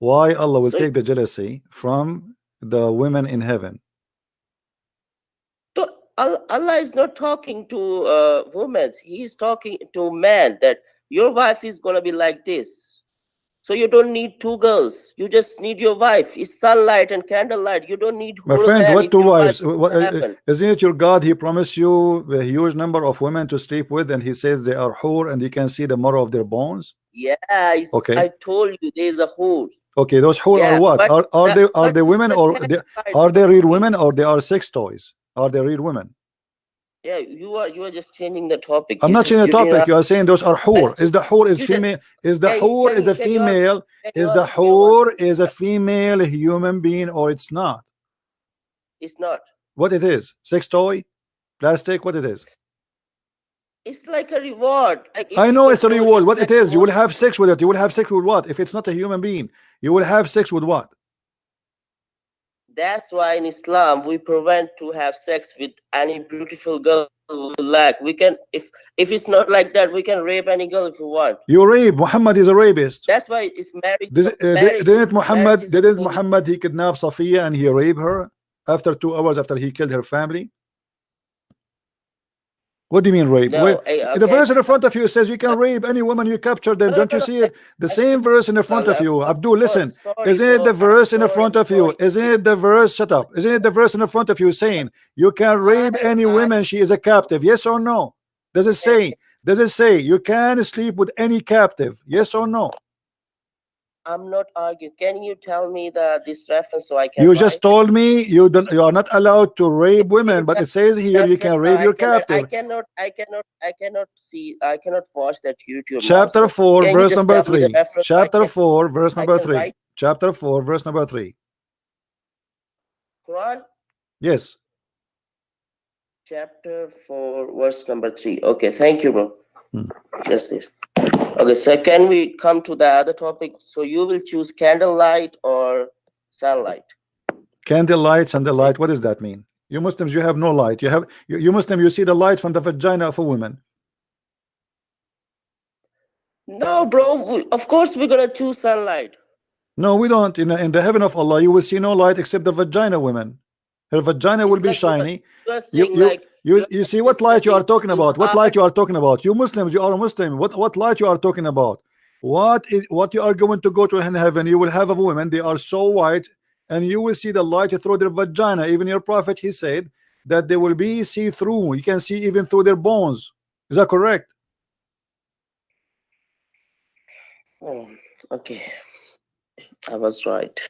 Why Allah will take the jealousy from the women in heaven? So Allah is not talking to women. He is talking to man that your wife is gonna be like this. So you don't need two girls. You just need your wife. It's sunlight and candlelight. You don't need My whole friend, man what if two your wife wives? Isn't it your God? He promised you a huge number of women to sleep with, and he says they are whore, and you can see the marrow of their bones. Yeah, okay. I told you there's a whore. Okay, those whore are what? Are they women, or are they real women, or they are sex toys? Are they real women? Yeah, you are just changing the topic. I'm not changing the topic. You are saying those are whore. Is the whore is female? Is the whore is a female? Is the whore is a female human being, or it's not? It's not. What it is? Sex toy? Plastic? What it is? It's like a reward. Like I know it's a reward. What it is? You will have sex with it. You will have sex with what? If it's not a human being, you will have sex with what? That's why in Islam we prevent to have sex with any beautiful girl we like. We can, if it's not like that, we can rape any girl if we want. You rape. Muhammad is a rapist. That's why it's marriage. Didn't Muhammad he kidnapped Safiya and he raped her after 2 hours after he killed her family? What do you mean rape? No, the verse in the front of you says you can rape any woman you capture them. Don't you see it? The same verse in the front of you. Abdul, listen. Isn't it the verse in the front of you? Isn't it the verse? Shut up. Isn't it the verse in the front of you saying you can rape any woman she is a captive? Yes or no? Does it say? Does it say you can sleep with any captive? Yes or no? I'm not arguing. Can you tell me this reference so I can? You just told me you are not allowed to rape women, but it says here you can rape your captive. I cannot see. I cannot watch that YouTube. Chapter 4, verse number 3. Chapter 4, verse number 3. Chapter 4, verse number 3. Quran. Yes. Chapter 4, verse number 3. Okay, thank you, bro. Just this. Okay, so can we come to the other topic? So you will choose candlelight or sunlight? Candlelight, sunlight. What does that mean? You Muslims, you have no light. You Muslim, you see the light from the vagina of a woman. No, bro. Of course, we're gonna choose sunlight. No, we don't. In the heaven of Allah, you will see no light except the vagina woman. Her vagina will be shiny. You see what light you are talking about? What light you are talking about? You Muslims, you are Muslim. What light you are talking about? What you are going to go to in heaven? You will have a woman. They are so white, and you will see the light through their vagina. Even your prophet, he said that they will be see through. You can see even through their bones. Is that correct? Oh, okay. I was right.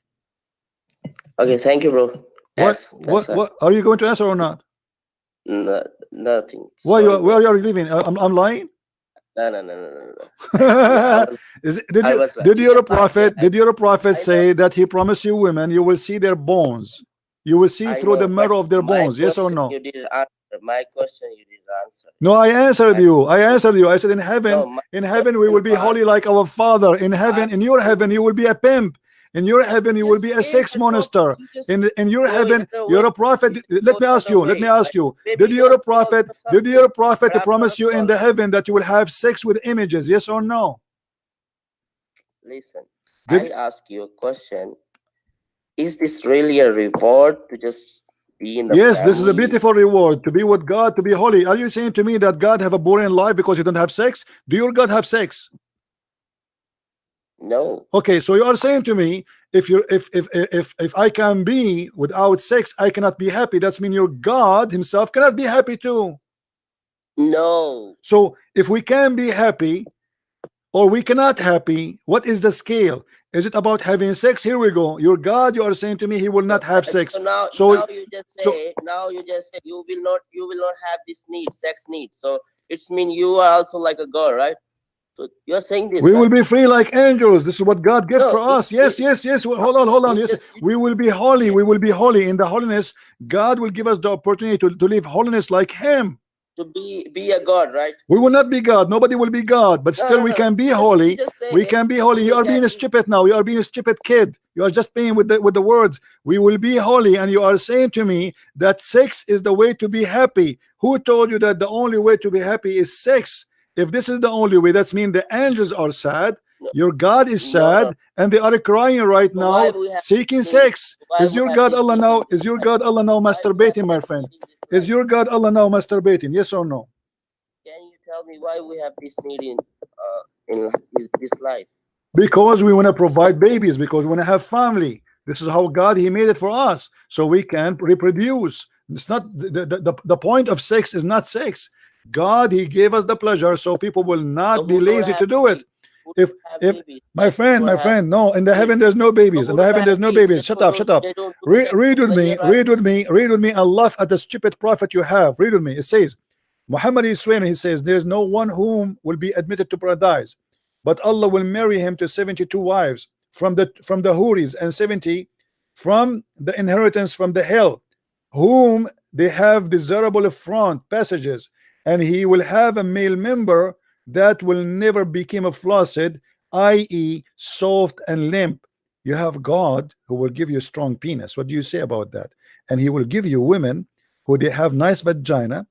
Okay, thank you, bro. What are you going to answer or not? No, nothing. Where are you living? I'm lying? No. Did your prophet say that he promised you women you will see their bones? You will see through the marrow of their bones, yes or no? You didn't answer. My question you didn't answer. No, I answered you. I said in heaven we will be holy like our Father. In your heaven you will be a pimp. In your heaven you will be a sex monster. In your heaven you're a prophet. Let me ask you. Did your prophet promise you in the heaven that you will have sex with images? Yes or no? Listen, I ask you a question. Is this really a reward to just be in the Yes, family? this is a beautiful reward to be with God, to be holy. Are you saying to me that God have a boring life because you don't have sex? Do your God have sex? No. Okay, so you are saying to me, if I can be without sex, I cannot be happy. That's mean your God himself cannot be happy too. No. So if we can be happy or we cannot happy, what is the scale? Is it about having sex? Here we go. Your God, you are saying to me, he will not have sex. So now, So now you just say, you will not have this need, sex need. So it's mean you are also like a God, right? So you're saying this. we right? will be free like angels. This is what God gives No, for us. Yes, yes, yes. Well, hold on. you Yes, just- we will be holy. We will be holy. In the holiness, God will give us the opportunity to live holiness like him. to be a God, right? We will not be God. Nobody will be God, but still we can be holy. You just say We can be holy. You are being a stupid now. You are being a stupid kid. You are just playing with the words. We will be holy, and you are saying to me that sex is the way to be happy. Who told you that the only way to be happy is sex? If this is the only way, that means the angels are sad. Your God is sad, and they are crying right So now, seeking sex. Is your God Allah now? Is your God Allah now masturbating, my friend? Is your God Allah now masturbating? Yes or no? Can you tell me why we have this need in this life? Because we want to provide babies, because we want to have family. This is how God he made it for us, so we can reproduce. It's not the point of sex is not sex. God he gave us the pleasure, so people will not be lazy to do it. If my friend, no, in the heaven there's no babies. In the heaven there's no babies. Shut up, shut up. Read with me, read with me, read with me, and laugh at the stupid prophet you have. Read with me. It says, Muhammad is swearing, he says, there's no one whom will be admitted to paradise, but Allah will marry him to 72 wives from the Huris, and 70 from the inheritance from the hell, whom they have desirable front passages, and he will have a male member that will never become a flaccid, i.e. soft and limp. You have God who will give you a strong penis. What do you say about that? And he will give you women who they have nice vagina,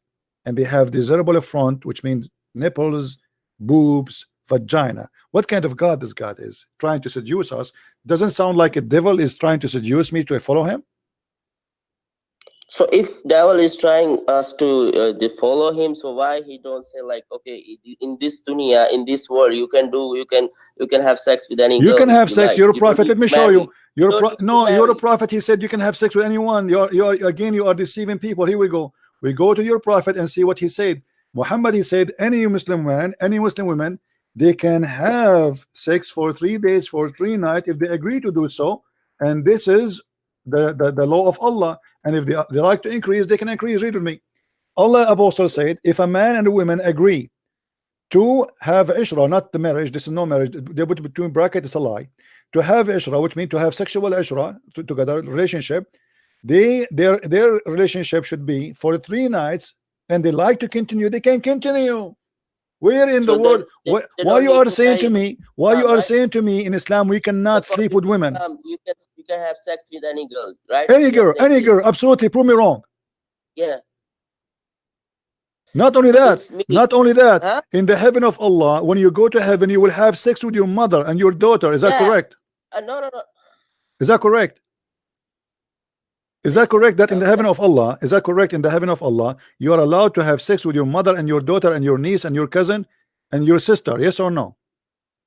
and they have desirable front, which means nipples, boobs, vagina. What kind of God this God is? Trying to seduce us. Doesn't sound like a devil is trying to seduce me to follow him. So if devil is trying us to follow him, so why he don't say like, okay, in this dunya, in this world, you can have sex with any girl. You can have sex. Like. You're a prophet. Let me show you. You're a prophet. He said you can have sex with anyone. You are deceiving people. Here we go. We go to your prophet and see what he said. Muhammad, he said, any Muslim man, any Muslim woman, they can have sex for 3 days, for 3 nights, if they agree to do so. And this is the law of Allah. And if they like to increase, they can increase. Read with me. Allah Apostle said, if a man and a woman agree to have ishra, not the marriage, this is no marriage, they put between brackets, it's a lie, to have ishra, which means to have sexual ishra together, relationship, their relationship should be for 3 nights, and they like to continue, they can continue. Where in the world? Why you are saying to me? Why you are saying to me in Islam we cannot sleep with women? You can have sex with any girl, right? Any girl, absolutely. Prove me wrong. Yeah. Not only that, huh? In the heaven of Allah, when you go to heaven, you will have sex with your mother and your daughter. Is that correct? No. Is that correct? Is that correct that in the heaven of Allah, is that correct in the heaven of Allah, you are allowed to have sex with your mother and your daughter and your niece and your cousin and your sister? Yes or no?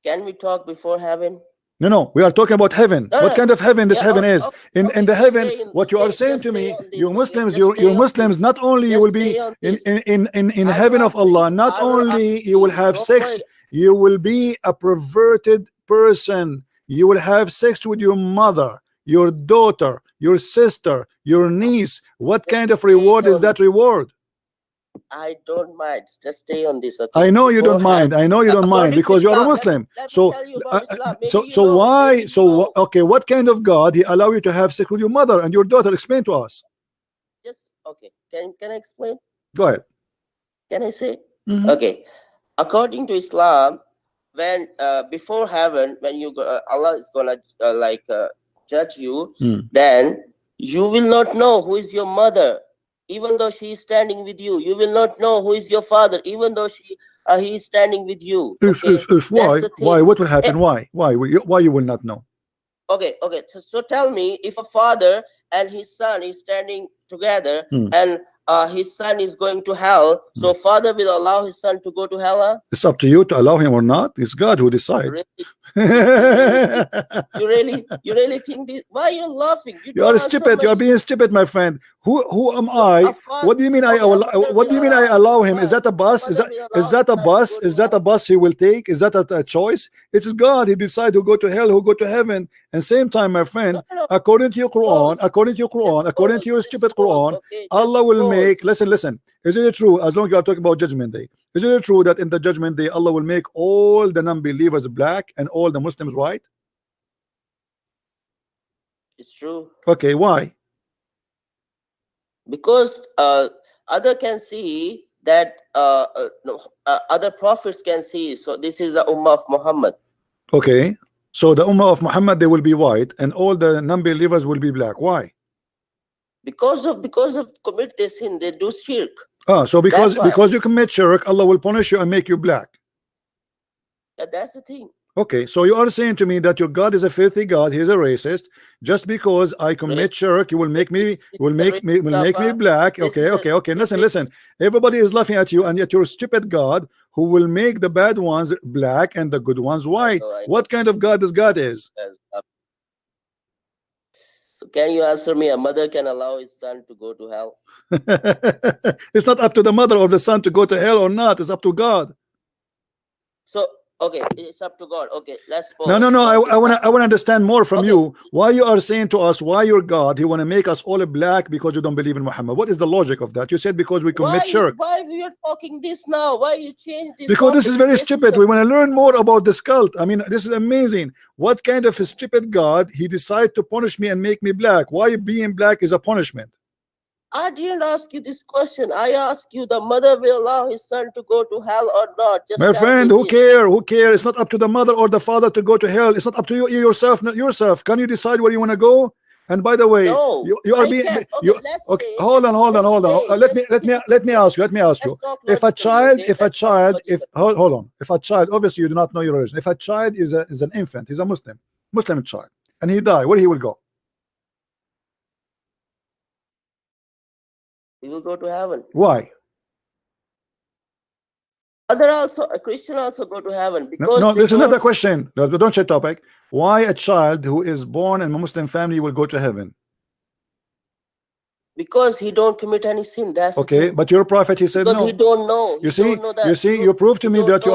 Can we talk before heaven? No, we are talking about heaven. What kind of heaven this heaven is? In the heaven, what you are saying to me, you Muslims, you're Muslims, not only you will be in heaven of Allah, not only you will have sex, you will be a perverted person. You will have sex with your mother, your daughter, your sister, your niece. What kind of reward is that reward? I don't mind. Just stay on this. Okay? I know you don't mind. I know you don't mind because you are a Muslim. So why? So okay, what kind of God he allow you to have sex with your mother and your daughter? Explain to us. Just okay. Can I explain? Go ahead. Can I say? Okay. According to Islam, when before heaven, when you Allah is gonna judge you, then you will not know who is your mother, even though she is standing with you. You will not know who is your father, even though he is standing with you. Okay? Why? What will happen? Why you will not know? Okay. So tell me, if a father and his son is standing together, and his son is going to hell, so father will allow his son to go to hell? Huh? It's up to you to allow him or not. It's God who decides. You really think this? Why are you laughing? You are stupid. You are being stupid, my friend. Who am I? What do you mean what do you mean I allow him? Is that a bus? Is that a bus? Is that a bus he will take? Is that a choice? It's God. He decides who go to hell, who go to heaven. And same time, my friend, according to your Quran, according to your stupid Quran, Allah will make. Listen. Isn't it true? As long as you are talking about Judgment Day, isn't it true that in the Judgment Day Allah will make all the non-believers black and all the Muslims white? It's true. Okay, why? Because other can see that other prophets can see. So this is the Ummah of Muhammad. Okay, so the Ummah of Muhammad, they will be white and all the non-believers will be black. Why? Because of commit this sin, they do shirk. So because you commit shirk, Allah will punish you and make you black. Yeah, that's the thing. Okay, so you are saying to me that your God is a filthy God, he is a racist. Just because I commit shirk, you will make me black. Okay. Listen. Everybody is laughing at you, and yet you're a stupid God who will make the bad ones black and the good ones white. What kind of God this God is? So can you answer me? A mother can allow his son to go to hell? It's not up to the mother or the son to go to hell or not. It's up to God. So okay, it's up to God. Okay, let's pause. No. I want to understand more from you. Why you are saying to us, why your God, he want to make us all black because you don't believe in Muhammad? What is the logic of that? You said because we commit shirk. Why we are talking this now? Why you change this? Because this is very stupid. We want to learn more about this cult. I mean, this is amazing. What kind of a stupid God he decide to punish me and make me black? Why being black is a punishment? I didn't ask you this question. I asked you, the mother will allow his son to go to hell or not? Just my friend, who care? It's not up to the mother or the father to go to hell. It's not up to you yourself, not yourself. Can you decide where you want to go? And by the way, no, you are being hold on. Let me ask you. If a child, obviously you do not know your religion. If a child is an infant, he's a Muslim child, and he die, where he will go? He will go to heaven. Why? A Christian also go to heaven because no, this is not a question. Don't change topic. Why a child who is born in a Muslim family will go to heaven? Because he don't commit any sin. That's okay. But your prophet, he said because no. He don't know. You see, you prove to me that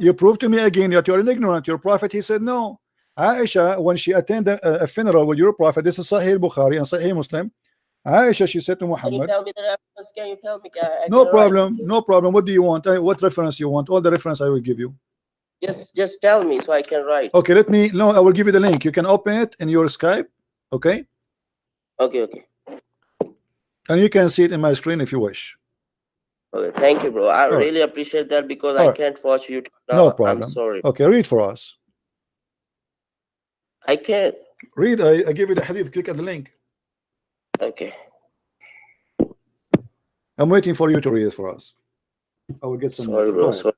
you prove to me again that you are ignorant. Your prophet, he said no. Aisha, when she attended a funeral with your prophet, this is Sahih Bukhari and Sahih Muslim. Aisha, she said to Muhammad, can you tell me? No problem. What do you want? What reference you want? All the reference I will give you. Just tell me so I can write. Okay, I will give you the link. You can open it in your Skype. Okay. Okay. And you can see it in my screen if you wish. Okay, thank you, bro. I really appreciate that because I can't watch YouTube now. No problem. I'm sorry. Okay, read for us. I can't. Read. I give you the hadith. Click on the link. Okay. I'm waiting for you to read it for us. I will get some. Sorry, bro. Sorry.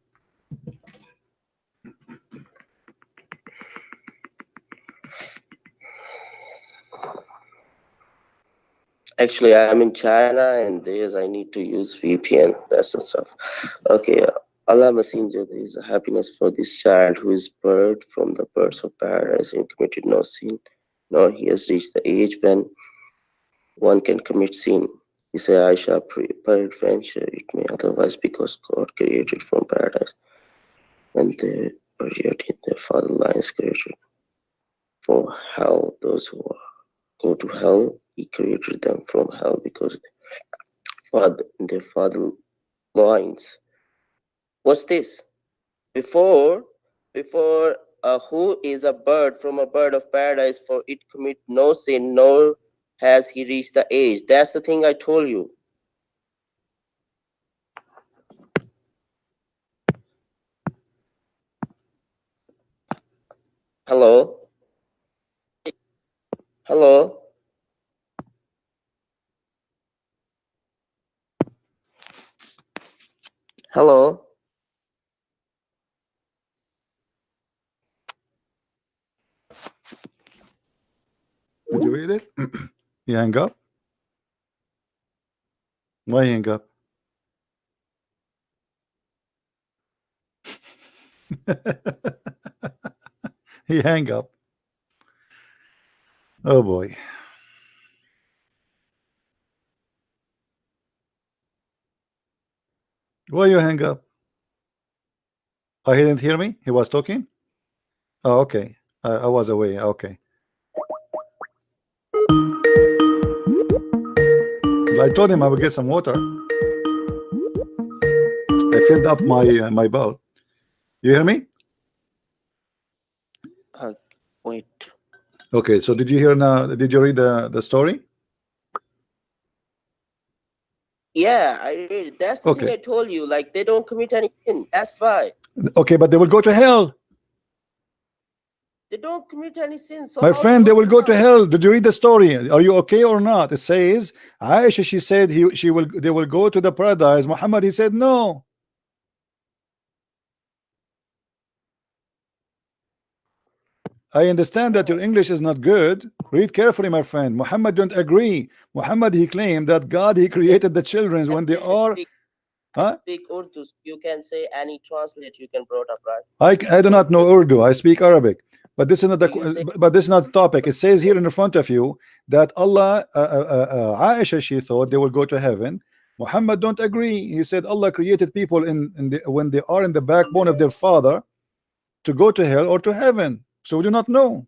Actually, I'm in China and I need to use VPN. That's the stuff. Okay. Allah Messenger, there is a happiness for this child who is bird from the birds of paradise and committed no sin, nor he has reached the age when one can commit sin. He said, Aisha, peradventure it may otherwise, because God created from paradise, and they are yet in their father lines created. For hell, those who go to hell, he created them from hell because their father lines. What's this? Before who is a bird from a bird of paradise, for it commit no sin, nor has he reached the age. That's the thing I told you. Hello? Hello? Hello? Did you read it? You hang up? Why hang up? He hang up. Oh boy. Why you hang up? Oh, he didn't hear me? He was talking? Oh, okay. I was away. Okay. I told him I would get some water. I filled up my bowl. You hear me? Wait. Okay, so did you hear now? Did you read the story? Yeah, I read it. That's the thing I told you. Like, they don't commit any sin. That's why. Okay, but they will go to hell. They don't commit any sin. So my friend, they will go to hell. Did you read the story? Are you okay or not? It says Aisha, she said they will go to the paradise. Muhammad, he said no. I understand that your English is not good. Read carefully, my friend. Muhammad don't agree. Muhammad, he claimed that God, he created the children when they are speak Urdu. You can say any translate you can brought up, right? I do not know Urdu. I speak Arabic. But this is not the topic. It says here in front of you that Allah, Aisha, she thought they will go to heaven. Muhammad don't agree. He said Allah created people when they are in the backbone of their father to go to hell or to heaven. So we do not know.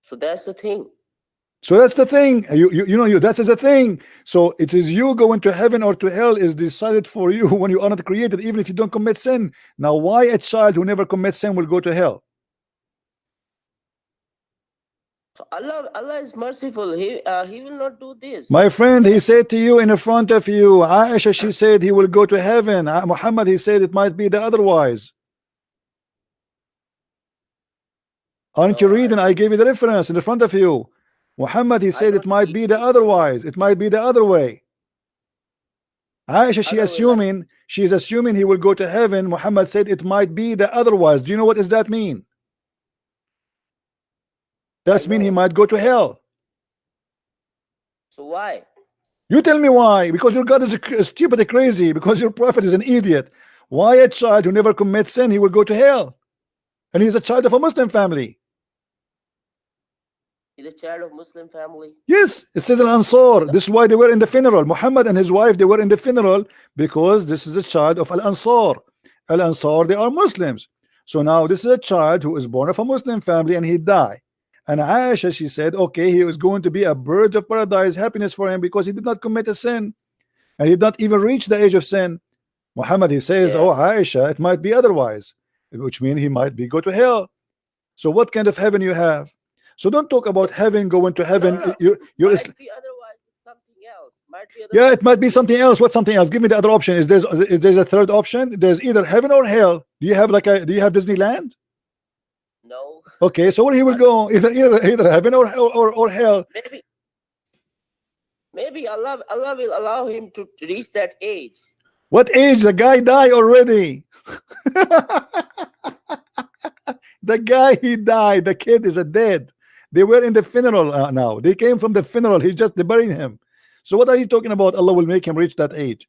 So that's the thing. So that's the thing. That is the thing. So it is you going to heaven or to hell is decided for you when you are not created, even if you don't commit sin. Now, why a child who never commits sin will go to hell? So Allah is merciful. He will not do this. My friend, he said to you in front of you, Aisha, she said he will go to heaven. Muhammad, he said it might be the otherwise. Aren't you reading? I gave you the reference in the front of you. Muhammad, he said it might be the otherwise. It might be the other way. Aisha, she's assuming he will go to heaven. Muhammad said it might be the otherwise. Do you know what does that mean? That's mean he might go to hell. So why? You tell me why. Because your God is stupid and crazy. Because your prophet is an idiot. Why a child who never commits sin, he will go to hell? And he's a child of a Muslim family. He's a child of Muslim family. Yes, it says Al-Ansar. This is why they were in the funeral. Muhammad and his wife, they were in the funeral because this is a child of Al-Ansar. Al-Ansar, they are Muslims. So now this is a child who is born of a Muslim family and he died. And Aisha, she said, okay, he was going to be a bird of paradise, happiness for him because he did not commit a sin. And he did not even reach the age of sin. Muhammad, he says, oh, Aisha, it might be otherwise, which means he might go to hell. So what kind of heaven you have? So don't talk about heaven, going to heaven. Might be otherwise, something else. Yeah, it might be something else. What's something else? Give me the other option. Is there a third option? There's either heaven or hell. Do you have Disneyland? No. Okay, so where he will go? Either heaven or hell. Maybe Allah will allow him to reach that age. What age? The guy died already. The guy, he died. The kid is dead. They were in the funeral now. They came from the funeral. They buried him. So what are you talking about? Allah will make him reach that age.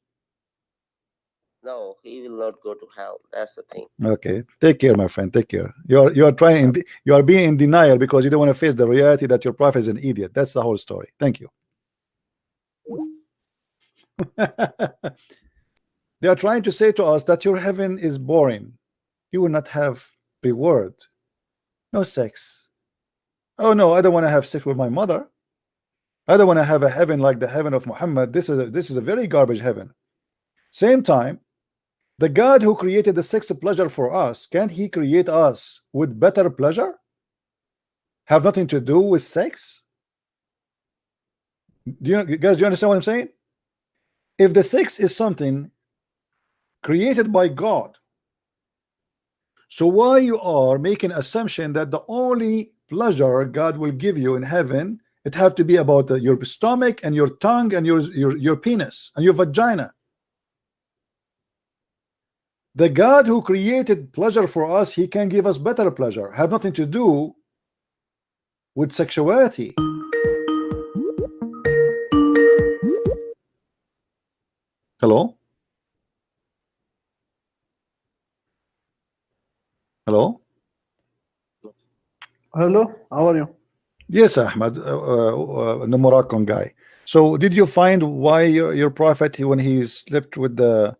No, he will not go to hell. That's the thing. Okay, take care, my friend. Take care. You are being in denial because you don't want to face the reality that your prophet is an idiot. That's the whole story. Thank you. They are trying to say to us that your heaven is boring. You will not have reward. No sex. Oh no, I don't want to have sex with my mother. I don't want to have a heaven like the heaven of Muhammad. This is a very garbage heaven. Same time, the God who created the sex pleasure for us, can't he create us with better pleasure? Have nothing to do with sex? Do you understand what I'm saying? If the sex is something created by God, so why you are making assumption that the only pleasure God will give you in heaven, it have to be about your stomach and your tongue and your penis and your vagina? The God who created pleasure for us, he can give us better pleasure. Have nothing to do with sexuality. Hello? Hello? Hello, how are you? Yes, Ahmad, the Moroccan guy. So did you find why your prophet, when he slept with the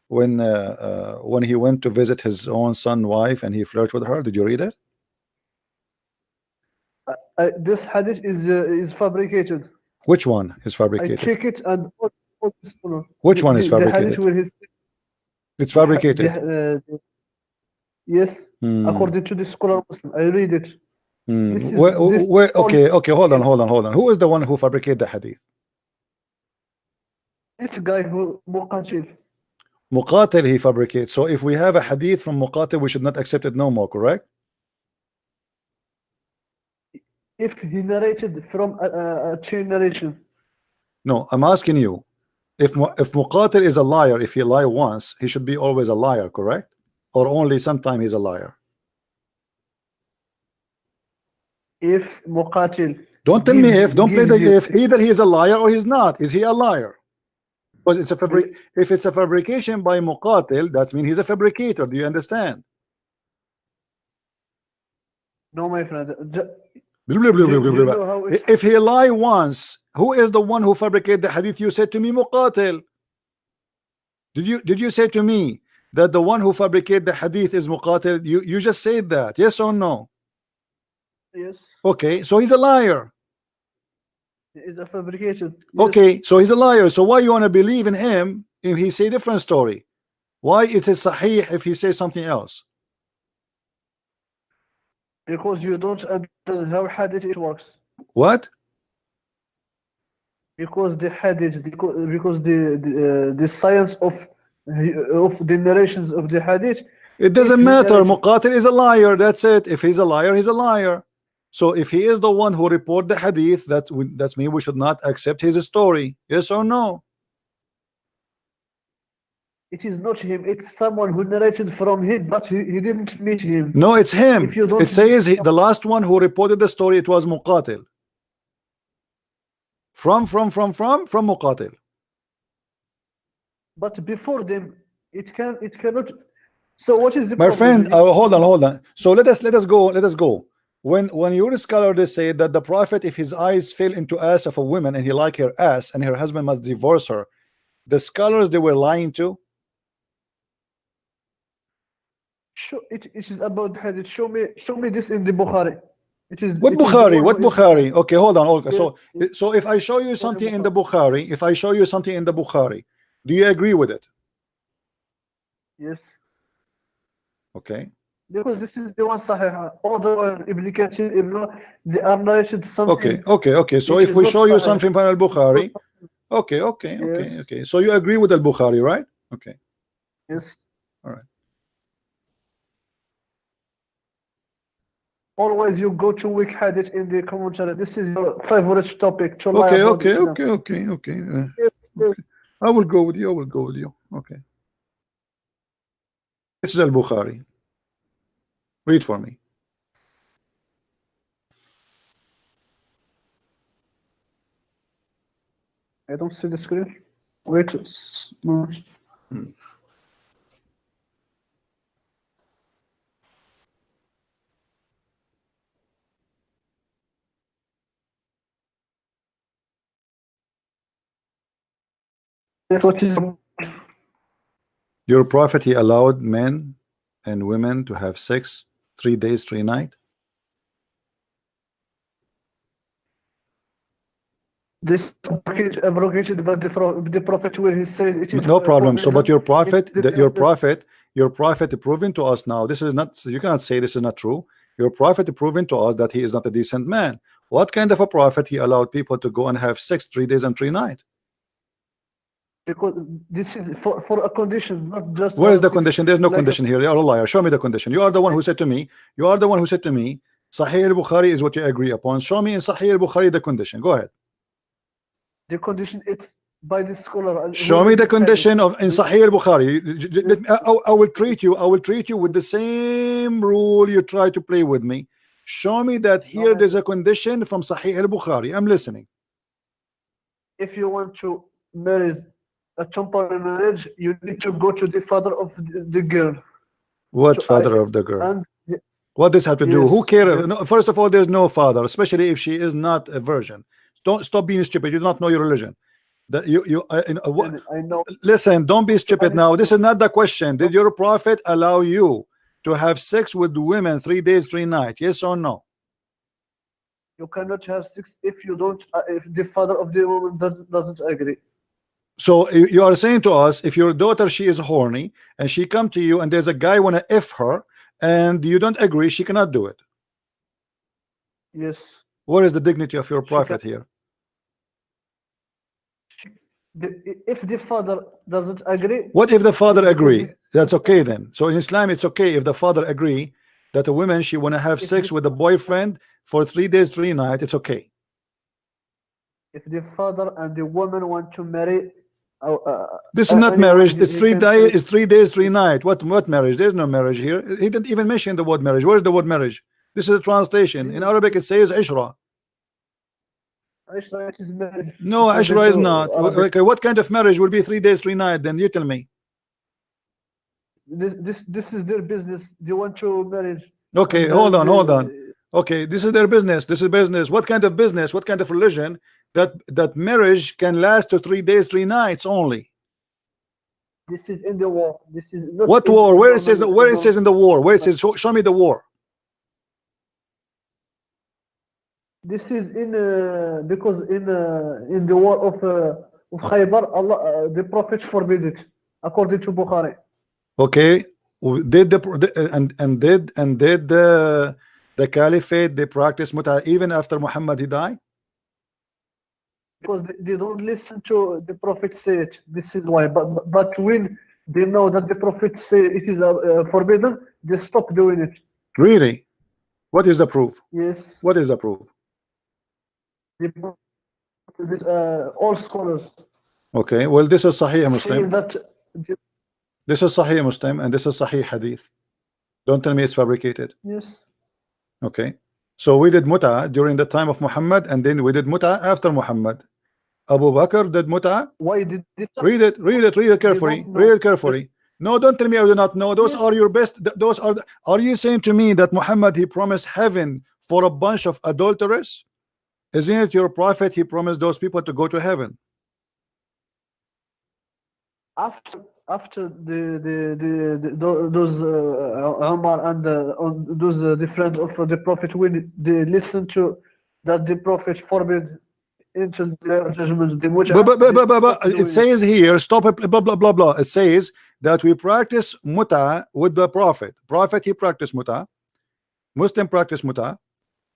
when he went to visit his own son wife and he flirted with her? Did you read it? This hadith is fabricated. Which one is I fabricated? check it and all the scholar. Which one is The hadith fabricated? where his It's fabricated. yes, Hmm. according to the scholar Muslim, I read it. Hmm. This is Okay, hold on. Who is the one who fabricated the hadith? this guy who Muqatil. Muqatil, he fabricates. So if we have a hadith from Muqatil, we should not accept it no more, correct? If he narrated from a chain narration, No, I'm asking you, if Muqatil is a liar, if he lie once, he should be always a liar, correct? Or only sometime he's a liar? if Muqatil Don't tell me gives- if, don't play gives the you- if. Either he is a liar or he's not. Is he a liar? Because it's a if it's a fabrication by Muqatil, that means he's a fabricator. Do you understand? No, my friend. Blah, blah, blah, blah, blah, You blah. know how it's- If he lie once, who is the one who fabricated the hadith? You said to me Muqatil. Did you say to me that the one who fabricated the hadith is Muqatil? You just said that. Yes or no? Yes, Okay, so he's a liar. it's a fabrication. Yes. Okay, so he's a liar. So why you want to believe in him if he say different story? Why it is sahih if he says something else? Because you don't understand how hadith it works. What? Because the hadith, because the science of the narrations of the hadith. It doesn't If he matter. narrates- Muqatil is a liar. That's it. If he's a liar, he's a liar. So if he is the one who report the hadith, that's mean we should not accept his story. Yes or no? It is not him. It's someone who narrated from him, but he didn't meet him. No, it's him. If you don't It says the last one who reported the story, it was Muqatil. From Muqatil. But before them, it cannot. So what is the My problem? friend, hold on. So let us go. When your scholar they say that the prophet, if his eyes fell into ass of a woman and he like her ass and her husband must divorce her, the scholars they were lying to. It is about hadith. Show me this in the Bukhari. What it is Bukhari? the What one who- Bukhari? Okay, hold on. Okay, Yeah. so if I show you something in the Bukhari, do you agree with it? Yes, Okay. because this is the one Sahih. All the Ibn Kathir, they are narrated something. Okay. So Which if is we not show you Sahih. something from al-Bukhari, okay. Yes. So you agree with al-Bukhari, right? Okay. Yes. All right. Always you go to weak hadith in the commentary. This is your favorite topic to lie about Okay. Islam. Okay. Yes. I will go with you. Okay. This is al-Bukhari. Read for me. I don't see the screen. Wait. No. What is Your prophet, he allowed men and women to have sex 3 days, 3 nights. this abrogated by the prophet where he said it is No problem. So, but your forbidden. prophet, It's your prophet proving to us now. This is not. You cannot say this is not true. Your prophet proving to us that he is not a decent man. What kind of a prophet he allowed people to go and have sex 3 days and 3 nights? because this is for a condition, not just. Where is the condition? There's no like condition here. You are a liar. Show me the condition. You are the one who said to me. Sahih al-Bukhari is what you agree upon. Show me in Sahih al-Bukhari the condition. Go ahead. The condition it's by the scholar. Show me the condition of in Sahih al-Bukhari. I will treat you with the same rule you try to play with me. Show me that here Okay. there's a condition from Sahih al-Bukhari. I'm listening. If you want to marry a temporary marriage, you need to go to the father of the girl. What So father of the girl? and What does have to do? yes, Who cares? the- No, first of all, there's no father, especially if she is not a virgin. Don't stop being stupid. You do not know your religion. That what, I know. listen, don't be stupid Quranic- now. This is not the question. Did your prophet allow you to have sex with women 3 days, 3 nights? Yes or no? You cannot have sex if you don't. If the father of the woman doesn't agree. So you are saying to us, if your daughter, she is horny and she come to you and there's a guy wanna F her and you don't agree, she cannot do it. Yes. Where is the dignity of your She prophet here? If the father doesn't agree, What if the father agree? That's okay then. So in Islam, it's okay if the father agree that a woman, she wanna have If sex the- with a boyfriend for 3 days, 3 nights. It's okay. if the father and the woman want to marry, This is not anyone, marriage. he It's 3 can days. say- It's 3 days, 3 nights. What marriage? There's no marriage here. He didn't even mention the word marriage. Where's the word marriage? This is a translation. In Arabic, it says ishra. Ishra is marriage. No, According ishra is to not. Arabic. Okay, what kind of marriage will be 3 days, 3 nights? Then you tell me. This is their business. They want to marry. Okay, And hold then on. they- Okay, this is their business. This is business. What kind of business? What kind of religion that marriage can last to 3 days, 3 nights only? This is in the war. This is not What in war? the Where it says? normal- Where it says in the war? Where it says? Show me the war. This is in because in the war of Khaybar, Allah, the Prophet forbid it, according to Bukhari. Okay, did the caliphate they practice muta even after Muhammad he died? Because they don't listen to the Prophet say it. This is why. But when they know that the Prophet say it is forbidden, they stop doing it. Really? What is the proof? Yes. What is the proof? All scholars Okay, well, this is Sahih say Muslim. that This is Sahih Muslim and this is Sahih Hadith. Don't tell me it's fabricated. yes. Okay, so we did muta during the time of Muhammad and then we did muta after Muhammad. Abu Bakr did muta. Why did they Read it carefully. don't know. Read it carefully. No, don't tell me I do not know. Those Yes. are your best. Those are you saying to me that Muhammad he promised heaven for a bunch of adulterers? Isn't it your prophet? He promised those people to go to heaven. after those Umar and those the friends of the Prophet, when they listen to that the Prophet forbid into their judgment, the It says here, stop it, blah blah blah blah. It says that we practice muta with the Prophet. Prophet he practiced muta, Muslim practice muta,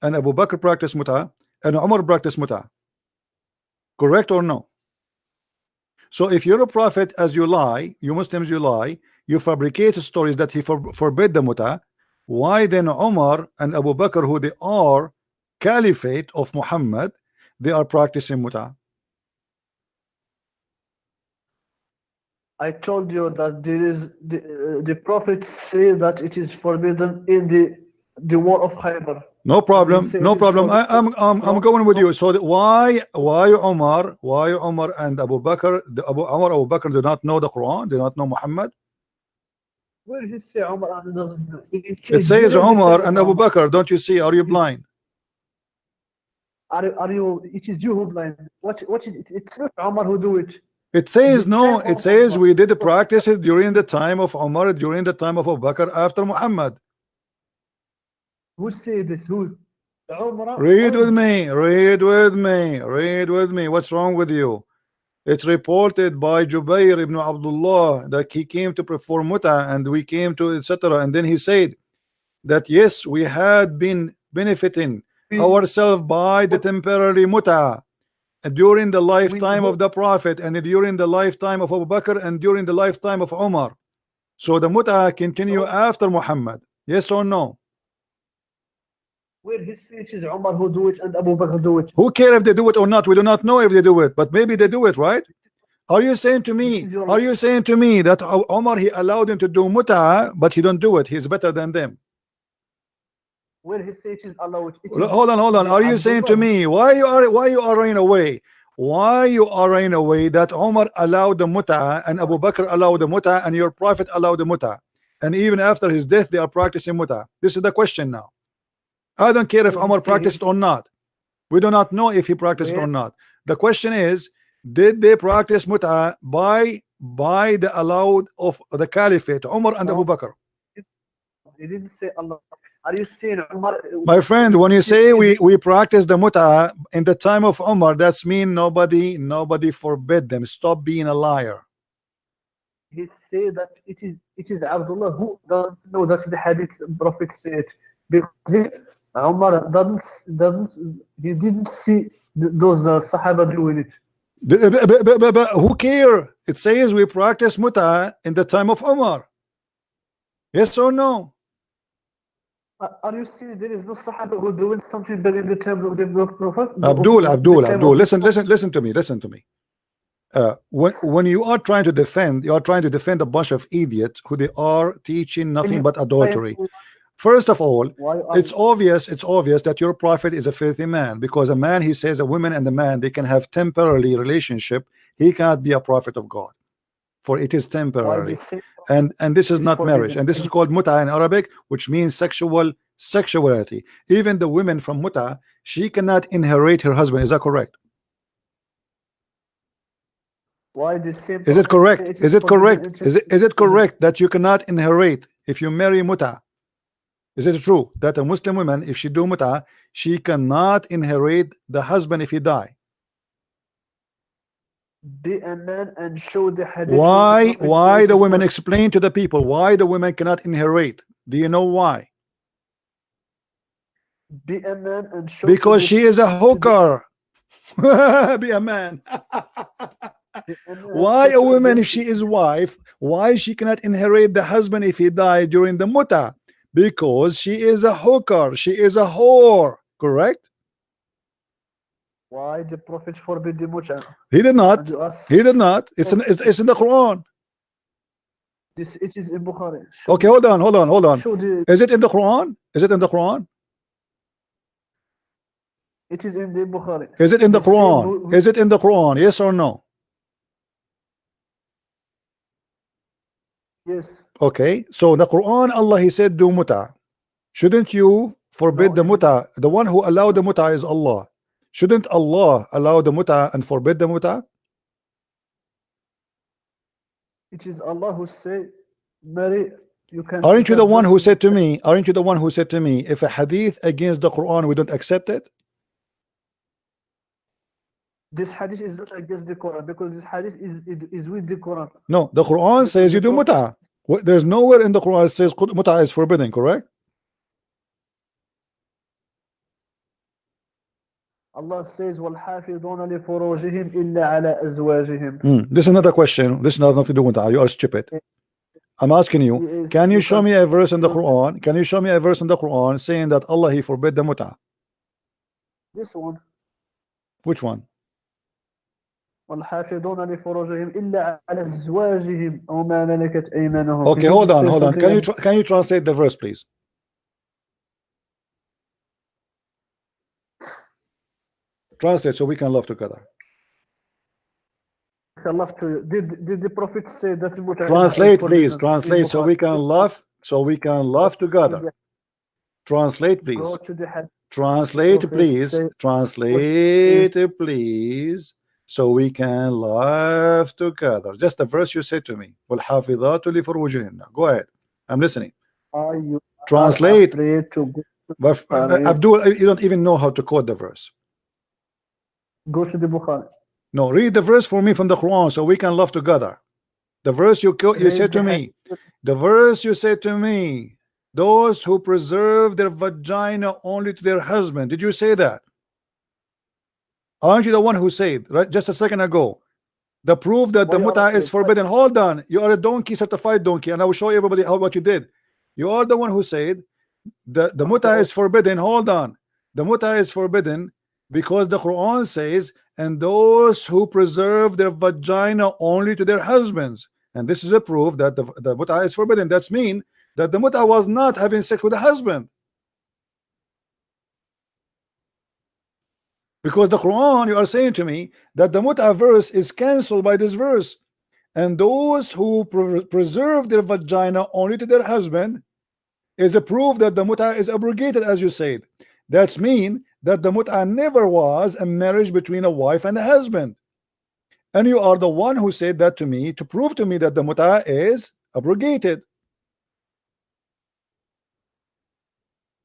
and Abu Bakr practiced muta, and Umar practiced muta. Correct or no? So if you're a prophet, as you lie, you Muslims, you lie, you fabricate stories that he forbid the muta, why then Umar and Abu Bakr, who they are caliphate of Muhammad, they are practicing muta? I told you that there is the Prophet say that it is forbidden in the war of Khaybar. No problem, Say no it is problem. forbidden. I'm going with you. So why Umar and Abu Bakr, Abu Bakr do not know the Quran, do not know Muhammad? Where he say Umar and doesn't know? It says Umar and Abu Bakr. Don't you see? Are you blind? Are you? It is you who blind. What is it? It's not Umar who do it. It says no. It says Umar. we did practice it during the time of Umar, during the time of Abu Bakr, after Muhammad. Who say this? Who? Umar. Read with me. What's wrong with you? It's reported by Jubair ibn Abdullah that he came to perform muta and we came to etc. And then he said that yes, we had been benefiting ourselves by the temporary muta during the lifetime of the Prophet and during the lifetime of Abu Bakr and during the lifetime of Umar. So the muta continue after Muhammad. Yes or no? Where he says it is Umar who do it and Abu Bakr do it. Who care if they do it or not? We do not know if they do it, but maybe they do it, right? Are you saying to me that Umar he allowed him to do muta but he don't do it? He's better than them. Where he says it is allowed. Hold on. Are you saying to me why you are running away? why you are in a way that Umar allowed the muta and Abu Bakr allowed the muta and your prophet allowed the muta, and even after his death they are practicing muta? This is the question now. I don't care if Umar practiced it or not. We do not know if he practiced it or not. The question is, did they practice muta by the allowed of the caliphate, Umar and Abu Bakr? He didn't say Allah. Are you saying Umar? My friend, when you say we practice the muta in the time of Umar, that's mean nobody forbid them. Stop being a liar. He said that it is Abdullah who doesn't know that the hadith Prophet said, because Umar he didn't see those Sahaba doing it. But who care? It says we practice muta in the time of Umar. Yes or no? Are you saying there is no Sahaba who doing something better in the time of the Prophet? Abdul, listen to me. When you are trying to defend a bunch of idiots who they are teaching nothing but adultery. First of all, it's obvious that your prophet is a filthy man, because a man, he says, a woman and a man, they can have temporary relationship. He cannot be a prophet of God, for it is temporary, and this is not marriage, and this is called muta in Arabic, which means sexuality. Even the women from muta, she cannot inherit her husband. Is that correct? Is it correct? Is it correct that you cannot inherit if you marry muta? Is it true that a Muslim woman, if she do muta, she cannot inherit the husband if he die? Be a man and show the hadith. Why the women? Explain to the people why the women cannot inherit. Do you know why? Be a man and show. Because she is a hooker. Be a man. Why a woman, if she is wife, why she cannot inherit the husband if he died during the muta? Because she is a hooker, she is a whore, correct? Why the Prophet forbid the muta? He did not. It's in the Quran. It is in Bukhari. Okay, hold on. Is it in the Quran? Is it in the Quran? It is in the Bukhari. Is it in the Quran? Is it in the Quran? Yes or no? Yes. Okay, so the Quran, Allah, he said do muta. Shouldn't you forbid the muta? The one who allowed the muta is Allah. Shouldn't Allah allow the muta and forbid the muta? It is Allah who said, marry, you can. Aren't you the one who said to me, if a hadith against the Quran, we don't accept it? This hadith is not against the Quran, because this hadith is with the Quran. No, the Quran says you do muta. There's nowhere in the Quran that says muta is forbidden, correct? Allah says, وَالْحَافِظُونَ لِفُرُوجِهِمْ إِلَّا عَلَى أَزْوَاجِهِم. This is another question. This is nothing to do with muta. You are stupid. I'm asking you, can you show me a verse in the Quran? Can you show me a verse in the Quran saying that Allah, he forbid the muta? This one. Which one? والحافظون لفروجهم إلا على أزواجهم أو ما ملكت أيمانهم. Okay, hold on. Can you translate the verse, please? Translate so we can love together. Did the Prophet say that? Translate, please. Translate so we can love. So we can love together. Translate, please. Translate, please. Translate, please. So we can laugh together. Just the verse you said to me. وَالْحَافِظَاتُ لِفُرُوجِهِنَّ. Go ahead. I'm listening. Translate. Abdul, you don't even know how to quote the verse. Go to the Bukhari. No, read the verse for me from the Quran so we can laugh together. The verse you said to me. The verse you said to me. Those who preserve their vagina only to their husband. Did you say that? Aren't you the one who said right just a second ago the proof that the muta is forbidden? Hold on, you are a donkey, certified donkey, and I will show everybody what you did. You are the one who said the muta is forbidden. Hold on, the muta is forbidden because the Quran says, and those who preserve their vagina only to their husbands, and this is a proof that the muta is forbidden. That's mean that the muta was not having sex with the husband. Because the Quran, you are saying to me that the mut'a verse is cancelled by this verse, and those who preserve their vagina only to their husband is a proof that the mut'a is abrogated, as you said. That's mean that the mut'a never was a marriage between a wife and a husband, and you are the one who said that to me to prove to me that the mut'a is abrogated.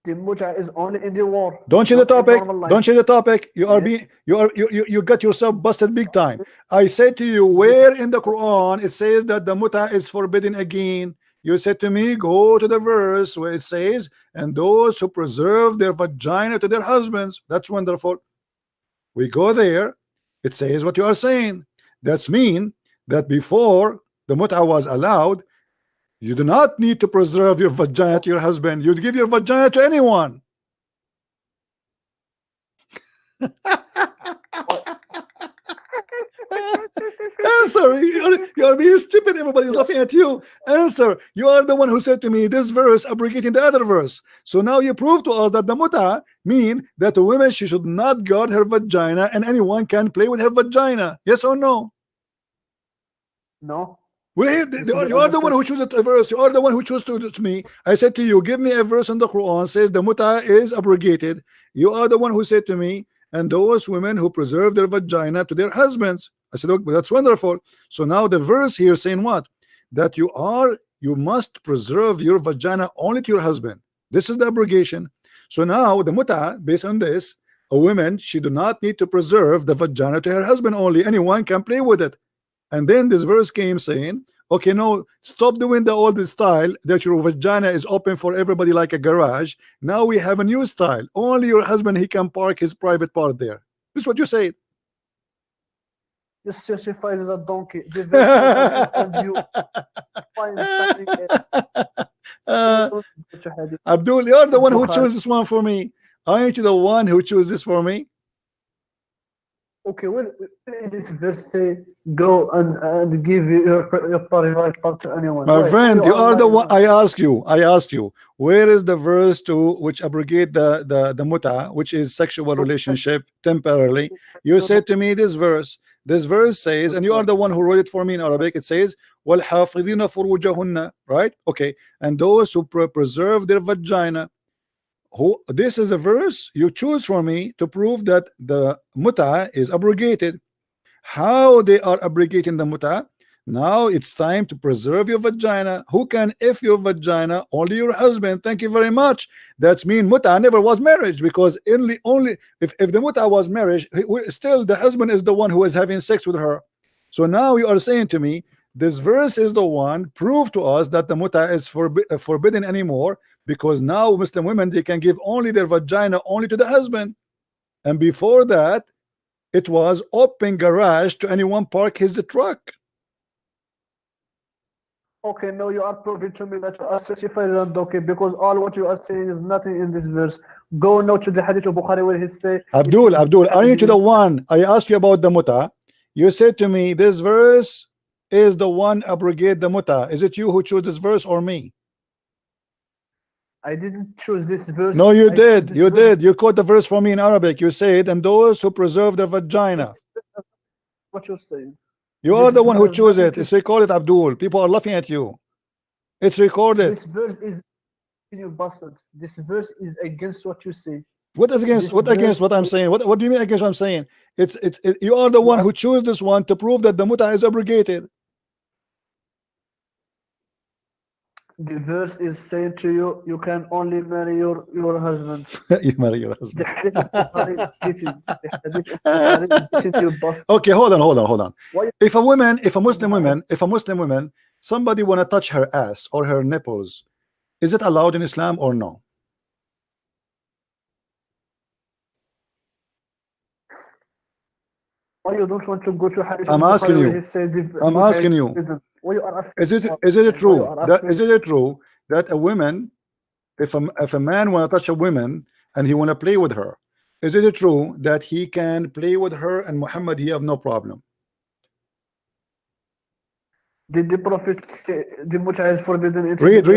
The mut'a is only in the war. Don't change the not in topic. normal life. Don't change the topic. You are being you got yourself busted big time. I said to you, where in the Quran it says that the mut'a is forbidden again? You said to me, go to the verse where it says, and those who preserve their vagina to their husbands. That's wonderful. We go there. It says what you are saying. That's mean that before the mut'a was allowed, you do not need to preserve your vagina to your husband. You'd give your vagina to anyone. Answer. You are being stupid. Everybody's laughing at you. Answer. You are the one who said to me this verse abrogating the other verse. So now you prove to us that the mut'a mean that a woman, she should not guard her vagina and anyone can play with her vagina. Yes or no? No. Well, you are the one who chooses a verse. You are the one who chose to me. I said to you, give me a verse in the Quran says the mut'a is abrogated. You are the one who said to me, and those women who preserve their vagina to their husbands. I said, okay, that's wonderful. So now the verse here saying what? That you must preserve your vagina only to your husband. This is the abrogation. So now the mut'a, based on this, a woman, she do not need to preserve the vagina to her husband only. Anyone can play with it. And then this verse came saying, okay, no, stop doing the old style that your vagina is open for everybody like a garage. Now we have a new style. Only your husband, he can park his private part there. This is what you said. This justifies as a donkey. The verse and you find something else. Abdul, you're the one who chose this one for me. Aren't you the one who chose this for me? Okay, well, in this verse say, go and give your private part to anyone. My right. friend, you are the one. I ask you, where is the verse to which abrogate the mut'a, which is sexual relationship temporarily? You said to me this verse says, and you are the one who wrote it for me in Arabic. It says, وَالْحَافِظِينَ فُرُوجَهُنَّ, right? Okay, and those who preserve their vagina. This is a verse you choose for me to prove that the mut'a is abrogated. How they are abrogating the mut'a? Now it's time to preserve your vagina. Who can F your vagina? Only your husband. Thank you very much. That's mean mut'a never was marriage, because only if the mut'a was marriage, still the husband is the one who is having sex with her. So now you are saying to me this verse is the one prove to us that the mut'a is forbidden anymore, because now Muslim women, they can give only their vagina only to the husband, and before that it was open garage to anyone park his truck. Okay, now you are proving to me that you are certified and okay, because all what you are saying is nothing in this verse. Go now to the hadith of Bukhari where he say, Abdul, are you to the one? I asked you about the mut'a. You said to me this verse is the one abrogate the mut'a. Is it you who chose this verse or me? I didn't choose this verse. No, you did. You did. You quote the verse for me in Arabic. You said, and those who preserve their vagina. What you're saying. You are the one who chose it. It's recorded, Abdul. People are laughing at you. It's recorded. This verse is you bastard. This verse is against what you say. What is against what against what I'm saying? What do you mean against what I'm saying? You are the one who chose this one to prove that the mut'a is abrogated. The verse is saying to you, you can only marry your husband. You marry your husband. The Okay, hold on. If a Muslim woman, somebody wanna touch her ass or her nipples, is it allowed in Islam or no? Why you don't want to go to Hadith? I'm asking you. Is it true that a woman, if a man wanna touch a woman and he wanna play with her, is it true that he can play with her and Muhammad he have no problem? Did the Prophet say the mut'a is forbidden? Read the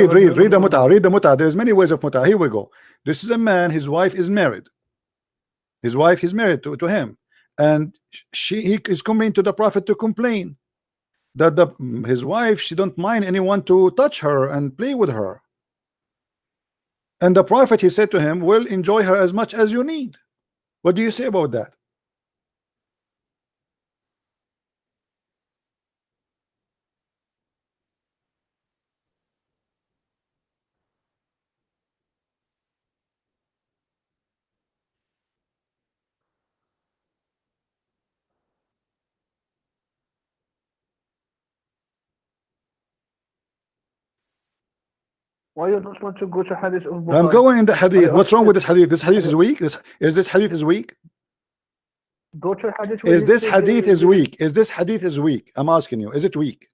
mut'a. Read the mut'a. There's many ways of mut'a. Here we go. This is a man, his wife is married. His wife is married to him, and he is coming to the Prophet to complain that his wife, she don't mind anyone to touch her and play with her. And the Prophet, he said to him, well, enjoy her as much as you need. What do you say about that? Why you don't want to go to hadith of Bukhari? I'm going in the hadith. What's wrong with this hadith? This hadith is weak. This hadith is weak. Go to hadith. Is this hadith is weak? Is this hadith is weak? I'm asking you. Is it weak?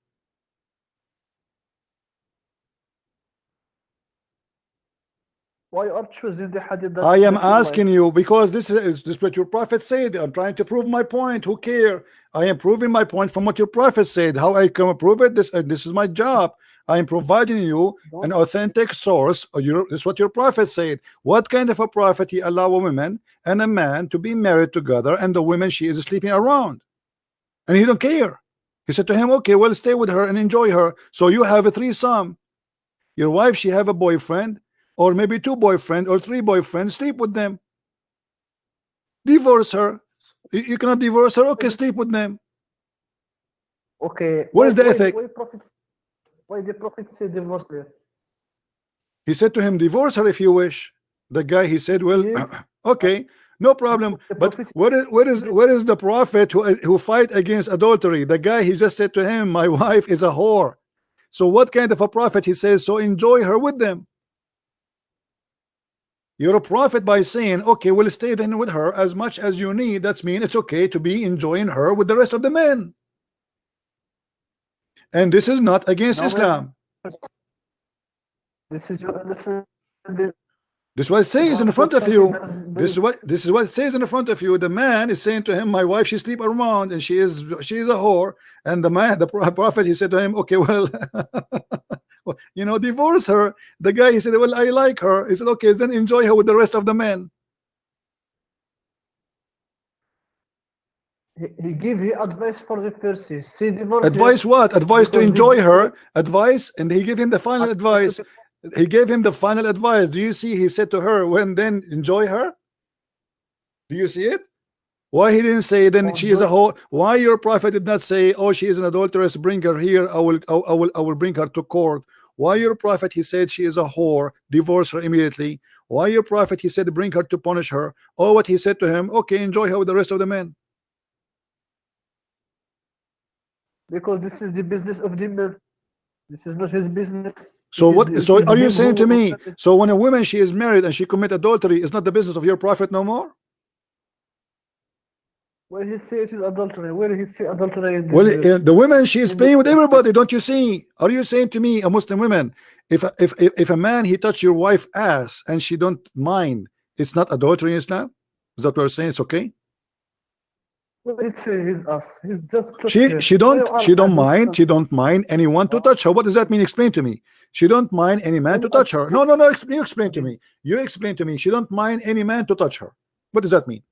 Why are choosing the hadith? I am asking you because this is what your prophet said. I'm trying to prove my point. Who care? I am proving my point from what your prophet said. How I can prove it? This is my job. I am providing you an authentic source. This is what your prophet said. What kind of a prophet he allow a woman and a man to be married together, and the woman, she is sleeping around, and he don't care. He said to him, okay, well, stay with her and enjoy her. So you have a threesome. Your wife, she have a boyfriend, or maybe 2 boyfriends or 3 boyfriends. Sleep with them. Divorce her. You cannot divorce her. Okay, sleep with them. Okay. What is the ethic? Why the Prophet said divorce her? He said to him, divorce her if you wish. The guy, he said, well, Yes. okay, no problem. But where is the prophet who fight against adultery? The guy, he just said to him, my wife is a whore. So what kind of a prophet? He says, so enjoy her with them. You're a prophet by saying, okay, we'll stay then with her as much as you need. That's mean it's okay to be enjoying her with the rest of the men. And this is not against Islam. This is your understanding. This is what it says in front of you. This is what it says in front of you. The man is saying to him, my wife, she sleep around and she is a whore. And the man, the prophet, he said to him, okay, well, you know, divorce her. The guy, he said, well, I like her. He said, okay, then enjoy her with the rest of the men. He gave you advice for the first. See, divorce advice what? Advice to enjoy her. Advice, and he gave him the final advice. He gave him the final advice. Do you see? He said to her, when then enjoy her. Do you see it? Why he didn't say then she is a whore? Why your prophet did not say, oh, she is an adulteress, bring her here, I will bring her to court? Why your prophet, he said she is a whore, divorce her immediately? Why your prophet, he said bring her to punish her? Or what he said to him, okay, enjoy her with the rest of the men. Because this is the business of the man. This is not his business. So what? So are you saying to me? So when a woman, she is married and she commit adultery, it's not the business of your prophet no more? Where he says it is adultery? Where he say adultery? Well, the woman, she is playing with everybody. Don't you see? Are you saying to me, a Muslim woman, if a man he touch your wife ass and she don't mind, it's not adultery in Islam? Is that what you're saying? It's okay? Well, he say his ass. He's just she don't mind anyone to touch her. What does that mean? Explain to me. She don't mind any man to touch her. No. You explain to me. You explain to me. She don't mind any man to touch her. What does that mean?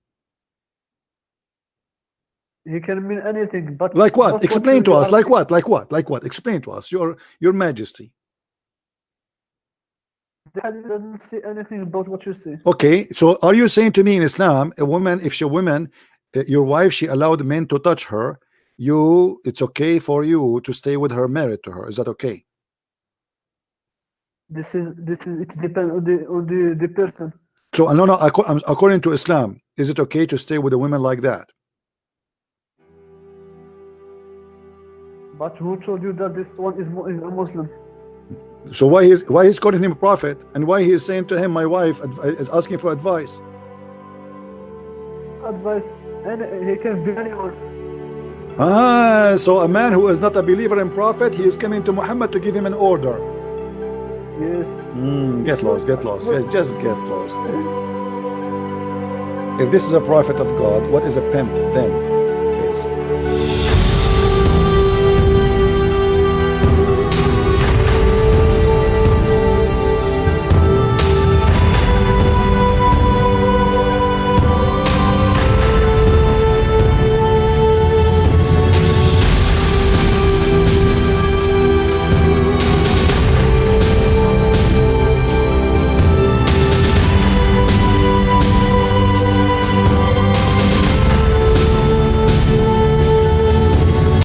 He can mean anything, but like what? Explain to us. Like what? Like what? Like what? Explain to us. Your Majesty. The hadith doesn't say anything about what you say. Okay, so are you saying to me in Islam, a woman, if she your wife, she allowed men to touch her, it's okay for you to stay with her, married to her? Is that okay? This is it depends on the person. So no, according to Islam, is it okay to stay with a woman like that? But who told you that this one is a Muslim? So why he's calling him a prophet, and why he is saying to him, my wife is asking for advice? Advice, and he can be anyone. So a man who is not a believer in prophet, he is coming to Muhammad to give him an order. Yes. Get lost. Just get lost. If this is a prophet of God, what is a pimp then?